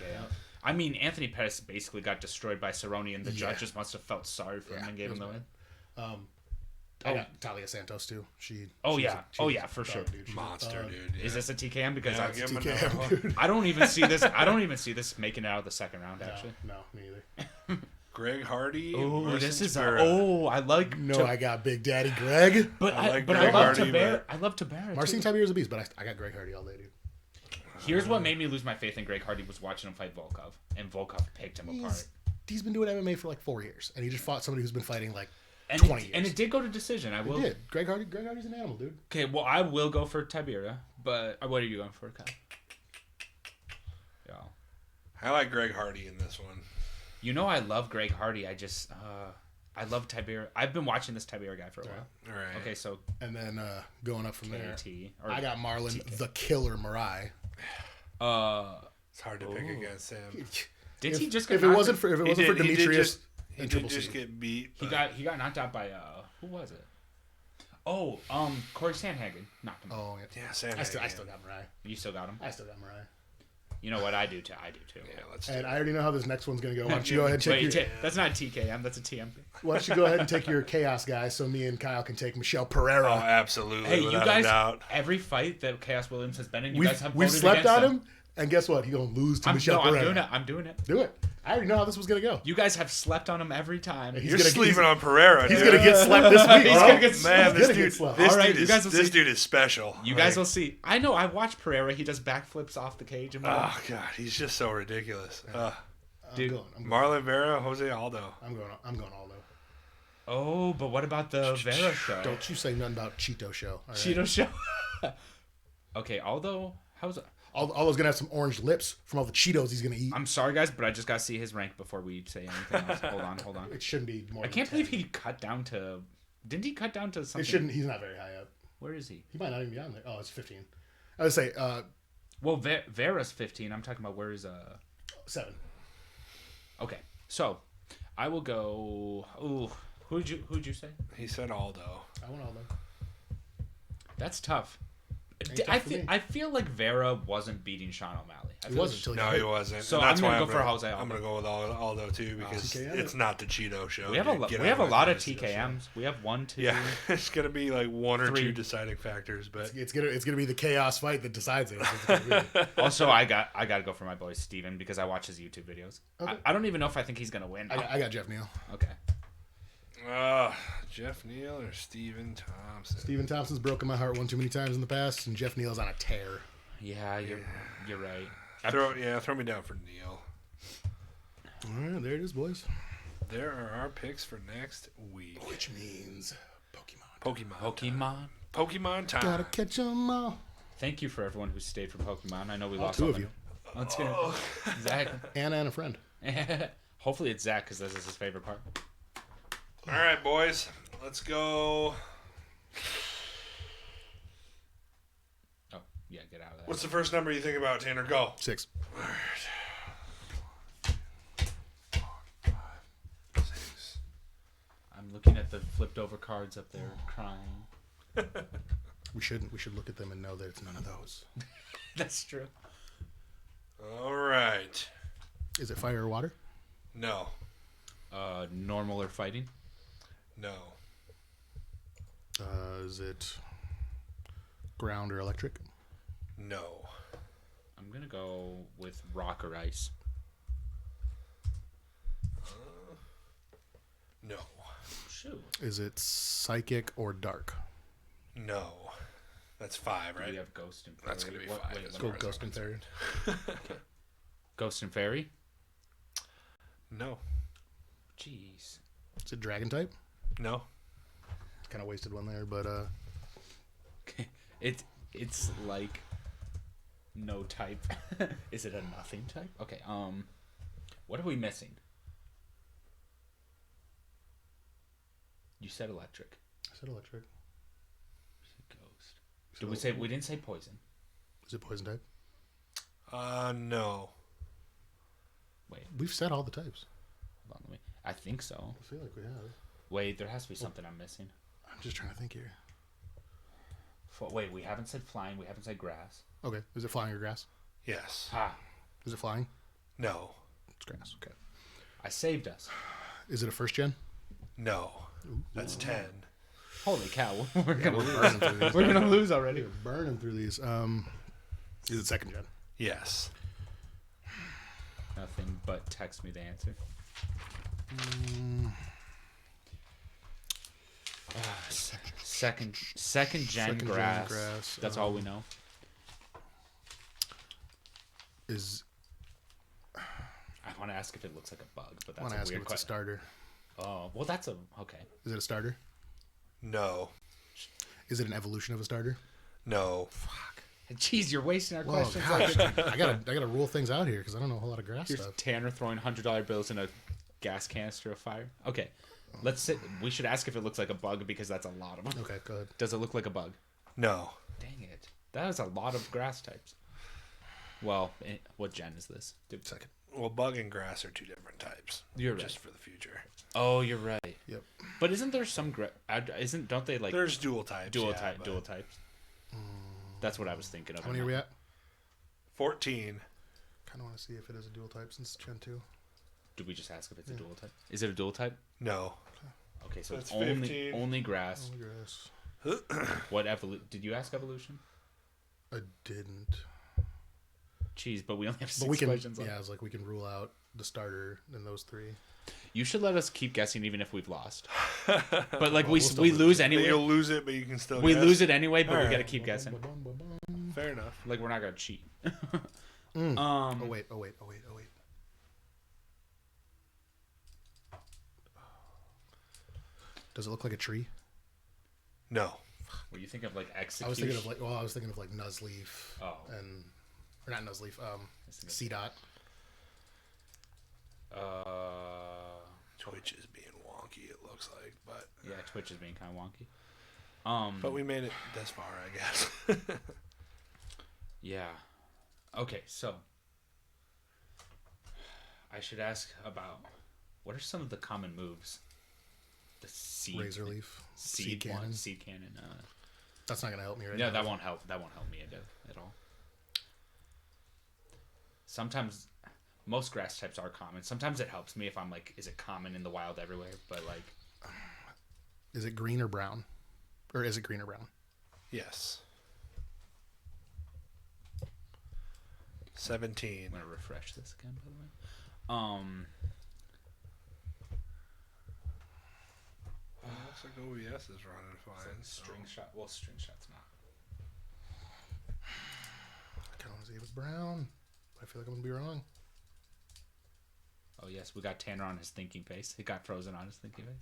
I mean, Anthony Pettis basically got destroyed by Cerrone, and the judges must have felt sorry for him and gave him the win. I got Talia Santos too. She's for sure. Dude. She's Monster, dude. Yeah. Is this a TKM? Because give him a TKM, no. dude. I don't even see this making it out of the second round. Actually, No, me either. Greg Hardy. oh, Marcin this is Tibera. I like. No, I got Big Daddy Greg. But I like I Greg love Hardy, Tibera. but- I love Tibera. Marcin too. Tibera's a beast, but I got Greg Hardy all day, dude. Here's what made me lose my faith in Greg Hardy was watching him fight Volkov, and Volkov picked him apart. He's been doing MMA for like 4 years, and he just fought somebody who's been fighting like And 20 years. And it did go to decision. I will. It did. Greg Hardy's an animal, dude. Okay, well, I will go for Tibera, but what are you going for, Kyle? Yeah. I like Greg Hardy in this one. You know I love Greg Hardy. I just I love Tibera. I've been watching this Tibera guy for a while. All right. Okay, so And then going up from there, KT. I got Marlon the Killer Marai. It's hard to pick against him. Did he just? If it wasn't for Demetrius, he did just get beat. He got knocked out by who was it? Oh, Corey Sandhagen knocked him out. Oh Yeah, Sandhagen. I still got Mariah. You still got him? I still got Mariah. You know what? I do too. Yeah, let's do And it. I already know how this next one's gonna go. Why don't you go ahead and take your? That's not TKM. That's a TM. Why don't you go ahead and take your chaos guy so me and Kyle can take Michelle Pereira. Oh, absolutely. Hey, you without guys! a doubt. Every fight that Chaos Williams has been in, we've guys have we've voted slept against on him. him, and guess what? He's gonna lose to Michelle Pereira. I'm doing it. Do it. I already know how this was gonna go. You guys have slept on him every time. He's You're gonna- sleeping on Pereira. He's dude. gonna get slept this week. He's bro. gonna get Man, He's this gonna get dude, slept. this All right, dude you is guys will this see. dude is special. You guys will see. I know. I watch Pereira. He does backflips off the cage and Oh God, he's just so ridiculous. Dude. I'm going. Marlon Vera, Jose Aldo. I'm going Aldo. Oh, but what about the Vera show? Don't you say nothing about Cheeto show. All right? Cheeto show. Okay, Aldo, how's it? Aldo's gonna have some orange lips from all the Cheetos he's gonna eat. I'm sorry, guys, but I just got to see his rank before we say anything else. Hold on. It shouldn't be more. I than can't 10. believe he cut down to. Didn't he cut down to something? It shouldn't. He's not very high up. Where is he? He might not even be on there. Oh, it's 15. I would say Well, Vera's 15. I'm talking about where is 7. Okay, so I will go. Ooh, who'd you say? He said Aldo. I want Aldo. That's tough. Ain't tough for me. I feel like Vera wasn't beating Sean O'Malley. I He feel wasn't like- until No, he he wasn't. So And that's I'm gonna why go for Jose I'm Aldo. gonna go with Aldo too because TKM? it's not the Cheeto show. We have a Dude, get we out have a my lot of face. TKMs. We have 1, 2. Yeah, it's gonna be like 1 or 3. 2 deciding factors, but It's gonna be the chaos fight that decides it. That's what it's gonna be. Also, I got to go for my boy Steven because I watch his YouTube videos. Okay. I don't even know if I think he's gonna win. I got Jeff Neal. Okay. Jeff Neal or Steven Thompson. Steven Thompson's broken my heart one too many times in the past, and Jeff Neal's on a tear. Yeah, you're right. Throw me down for Neal. All right, there it is, boys. There are our picks for next week. Which means Pokemon. Pokemon time. Gotta catch 'em all. Thank you for everyone who stayed for Pokemon. I know we lost two all of the- you. Let's go. Zach. Anna and a friend. Hopefully it's Zach because this is his favorite part. All right, boys. Let's go. Oh, yeah, get out of there. What's the first number you think about, Tanner? Go. 6. 6. I'm looking at the flipped over cards up there, crying. We shouldn't. We should look at them and know that it's none of those. That's true. All right. Is it fire or water? No. Normal or fighting? No. Is it ground or electric? No. I'm gonna go with rock or ice. No. Shoot. Is it psychic or dark? No. That's 5, right? We have ghost and fairy. That's gonna be 5. Wait, as Let's go far as ghost I'm and fairy. Ghost and fairy. No. Jeez. Is it dragon type? No. Kind of wasted one there, but It's like no type. Is it a nothing type? Okay. What are we missing? You said electric. I said electric. You said ghost. Did we say we didn't say poison? Is it poison type? No. Wait, We've said all the types. hold on. I think so. I feel like we have. Wait, there has to be something I'm missing. I'm just trying to think here. Wait, we haven't said flying. We haven't said grass. Okay. Is it flying or grass? Yes. Ha! Is it flying? No. It's grass. Okay. I saved us. Is it a first gen? No. That's 10. Holy cow! We're gonna We're lose. burning through these. We're gonna lose already. We're burning through these. Is it second gen? Yes. Nothing but text me the answer. Second gen Second gen grass. grass, That's all we know. Is I want to ask if it looks like a bug, but I that's want a to ask if weird it's a question. starter. Oh, well, that's a okay. Is it a starter? No. Is it an evolution of a starter? No. Jeez, you're wasting our Well, questions. gosh, I gotta rule things out here because I don't know a whole lot of grass Here's stuff. Tanner throwing $100 bills in a gas canister of fire. Okay, let's sit. We should ask if it looks like a bug because that's a lot of them. Okay, go ahead. Does it look like a bug? No. Dang it, that is a lot of grass types. Well, what gen is this? Second. Well, bug and grass are two different types. You're right. Just for the future. Oh, you're right. Yep. But isn't there some don't they like There's dual types. dual types? That's what I was thinking of. How many are we at? 14. Kind of want to see if it is a dual type since it's Gen 2. Did we just ask if it's a dual type? Is it a dual type? No. Okay, so That's it's only 15. only grass. Only grass. What did you ask evolution? I didn't. Jeez, but we only have But 6 we can. questions left. Yeah, I was like, we can rule out the starter in those 3. You should let us keep guessing even if we've lost. But like Well, we'll still we lose. lose anyway. You'll lose it, but you can still We guess. lose it anyway, but we Alright. gotta keep guessing. Fair enough. Like we're not gonna cheat. Oh wait. Does it look like a tree? No. Were you thinking of like execution? I was thinking of like Nuzleaf. Oh. Or not Nuzleaf. C dot. Twitch is being wonky, it looks like, but Yeah, Twitch is being kind of wonky. but we made it this far, I guess. Yeah. Okay, so I should ask about what are some of the common moves? The seed Razor leaf. seed cannon. seed cannon. That's not gonna help me right No, now. that won't help. That won't help me at all. Sometimes most grass types are common. Sometimes it helps me if I'm like, is it common in the wild everywhere? But like, Is it green or brown? Or is it green or brown? Yes. 17. I'm gonna refresh this again, by the way. Looks like OBS is running fine. String shot. Well, string shot's not. I kind of want to see if it's brown. But I feel like I'm gonna be wrong. Oh yes, we got Tanner on his thinking face. It got frozen on his thinking face.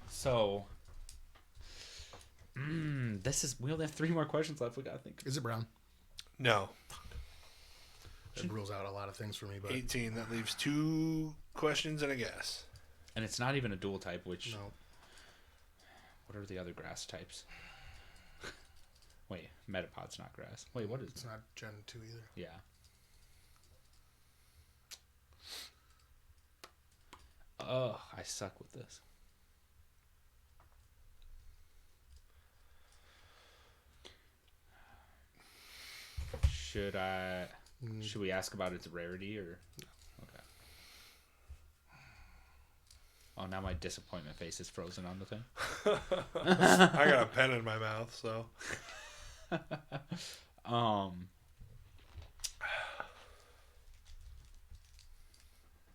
So, we only have 3 more questions left. We gotta think. Is it brown? No. It rules out a lot of things for me, but 18. That leaves 2 questions and a guess. And it's not even a dual type. Which no. what are the other grass types? Wait, Metapod's not grass. Wait, what is It's it? not Gen 2 either. Yeah. Oh, I suck with this. Should we ask about its rarity or? Okay. Oh, now my disappointment face is frozen on the thing. I got a pen in my mouth, so.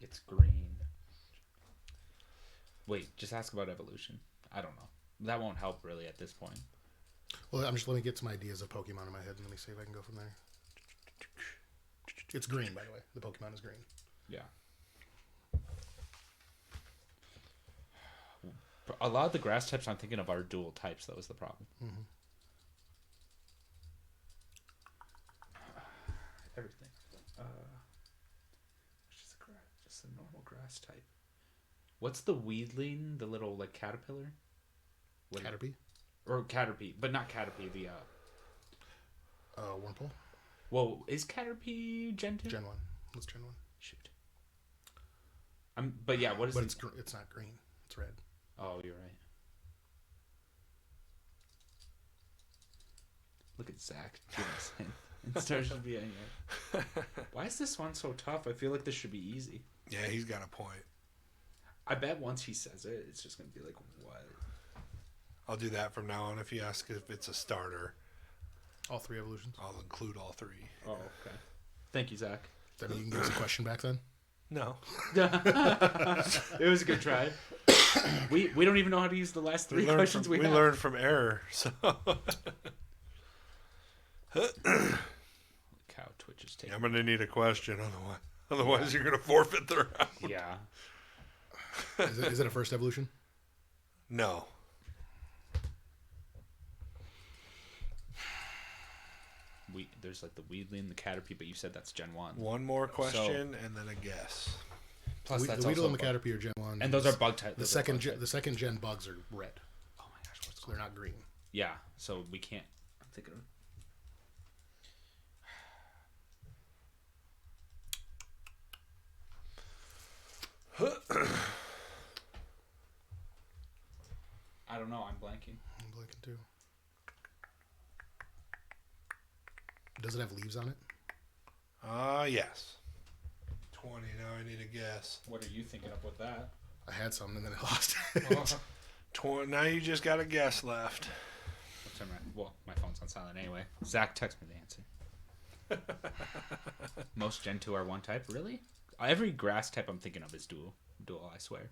It's green. Wait, just ask about evolution. I don't know. That won't help really at this point. Well, let me get some ideas of Pokemon in my head and let me see if I can go from there. It's green, by the way. The Pokemon is green. Yeah. A lot of the grass types I'm thinking of are dual types. That was the problem. Mm-hmm. Everything. Just a normal grass type. What's the weedling? The little like caterpillar. Caterpie? Or Caterpie, but not Caterpie. The Wurmple? Whoa, is Caterpie Gen 2? Gen 1. What's Gen 1? Shoot. But yeah, what is But it? it's not green. It's red. Oh, you're right. Look at Zach. It starts to be anyway. Why is this one so tough? I feel like this should be easy. Yeah, he's got a point. I bet once he says it, it's just going to be like, what? I'll do that from now on. If you ask if it's a starter, All 3 evolutions. I'll include all 3. Oh, okay. Thank you, Zach. Then you can give us a question back then. No. It was a good try. We don't even know how to use the last 3 questions we have. learned from error, so. Cow Twitch is taking. I'm going to need a question, otherwise you're going to forfeit the round. Yeah. Is it a first evolution? No. There's like the Weedling, the Caterpie, but you said that's Gen 1. One more question and then a guess. Plus, that's the Weedle also and the Caterpie are Gen 1. and those are bug type. The second gen bugs are red. Oh my gosh, So they're not green. Yeah, so we can't. I'm thinking of. I don't know. I'm blanking. I'm blanking too. Does it have leaves on it? Yes. 20. Now I need a guess. What are you thinking up with that? I had some and then I lost it. 20. Now you just got a guess left. Well, my phone's on silent anyway. Zach, text me the answer. Most Gen 2 are one type? Really? Every grass type I'm thinking of is dual, I swear.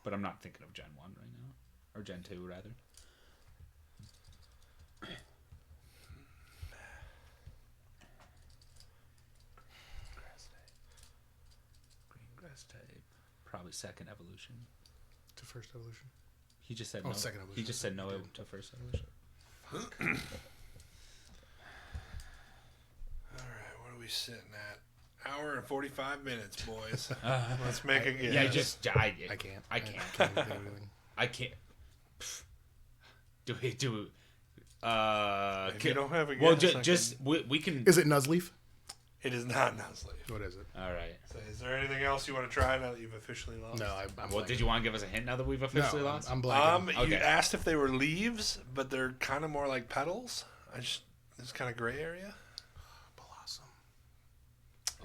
But I'm not thinking of Gen 1 right now. Or Gen 2, rather. Grass type. Green grass type. Probably second evolution. To first evolution. He just said Oh, no. second evolution. He just said no to first evolution. All right, what are we sitting at? Hour and 45 minutes, boys. Let's make a guess. Yeah, I can't. I can't. I can't think of anything. I can't. Do we? If you don't have a guess, Well, I we can. Is it Nuzleaf? It is not Nuzleaf. What is it? All right. So is there anything else you want to try now that you've officially lost? No, I'm Well, blanking. did you want to give us a hint now that we've officially No, lost? I'm blanking. You Okay. asked if they were leaves, but they're kind of more like petals. It's kind of gray area. Blossom.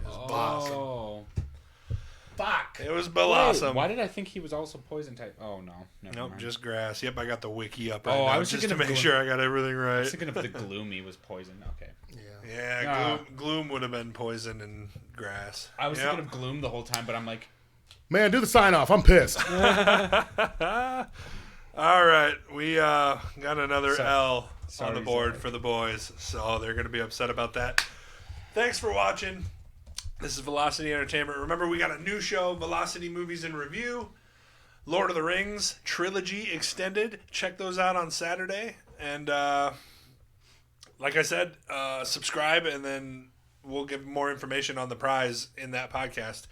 Oh. Fuck. It was Blossom. Why did I think he was also poison type? Oh no. Never Nope, mind. just grass. Yep, I got the wiki up. Oh, Right now, I was just thinking to of make Gloom. sure I got everything I right. was thinking of the gloomy was poison. Okay. Yeah. Yeah, gloom would have been poison and grass. I was Yep. thinking of gloom the whole time, but I'm like, Man, do the sign off. I'm pissed. All right, we got another L on Sorry, the board Zach. for the boys, so they're going to be upset about that. Thanks for watching. This is Velocity Entertainment. Remember, we got a new show, Velocity Movies in Review, Lord of the Rings Trilogy Extended. Check those out on Saturday. And like I said, subscribe, and then we'll give more information on the prize in that podcast.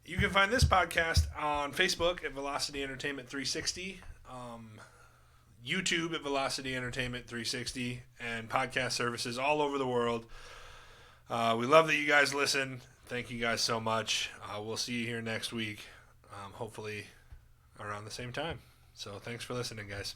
You can find this podcast on Facebook at Velocity Entertainment 360, YouTube at Velocity Entertainment 360, and podcast services all over the world. We love that you guys listen. Thank you guys so much. We'll see you here next week, hopefully around the same time. So thanks for listening, guys.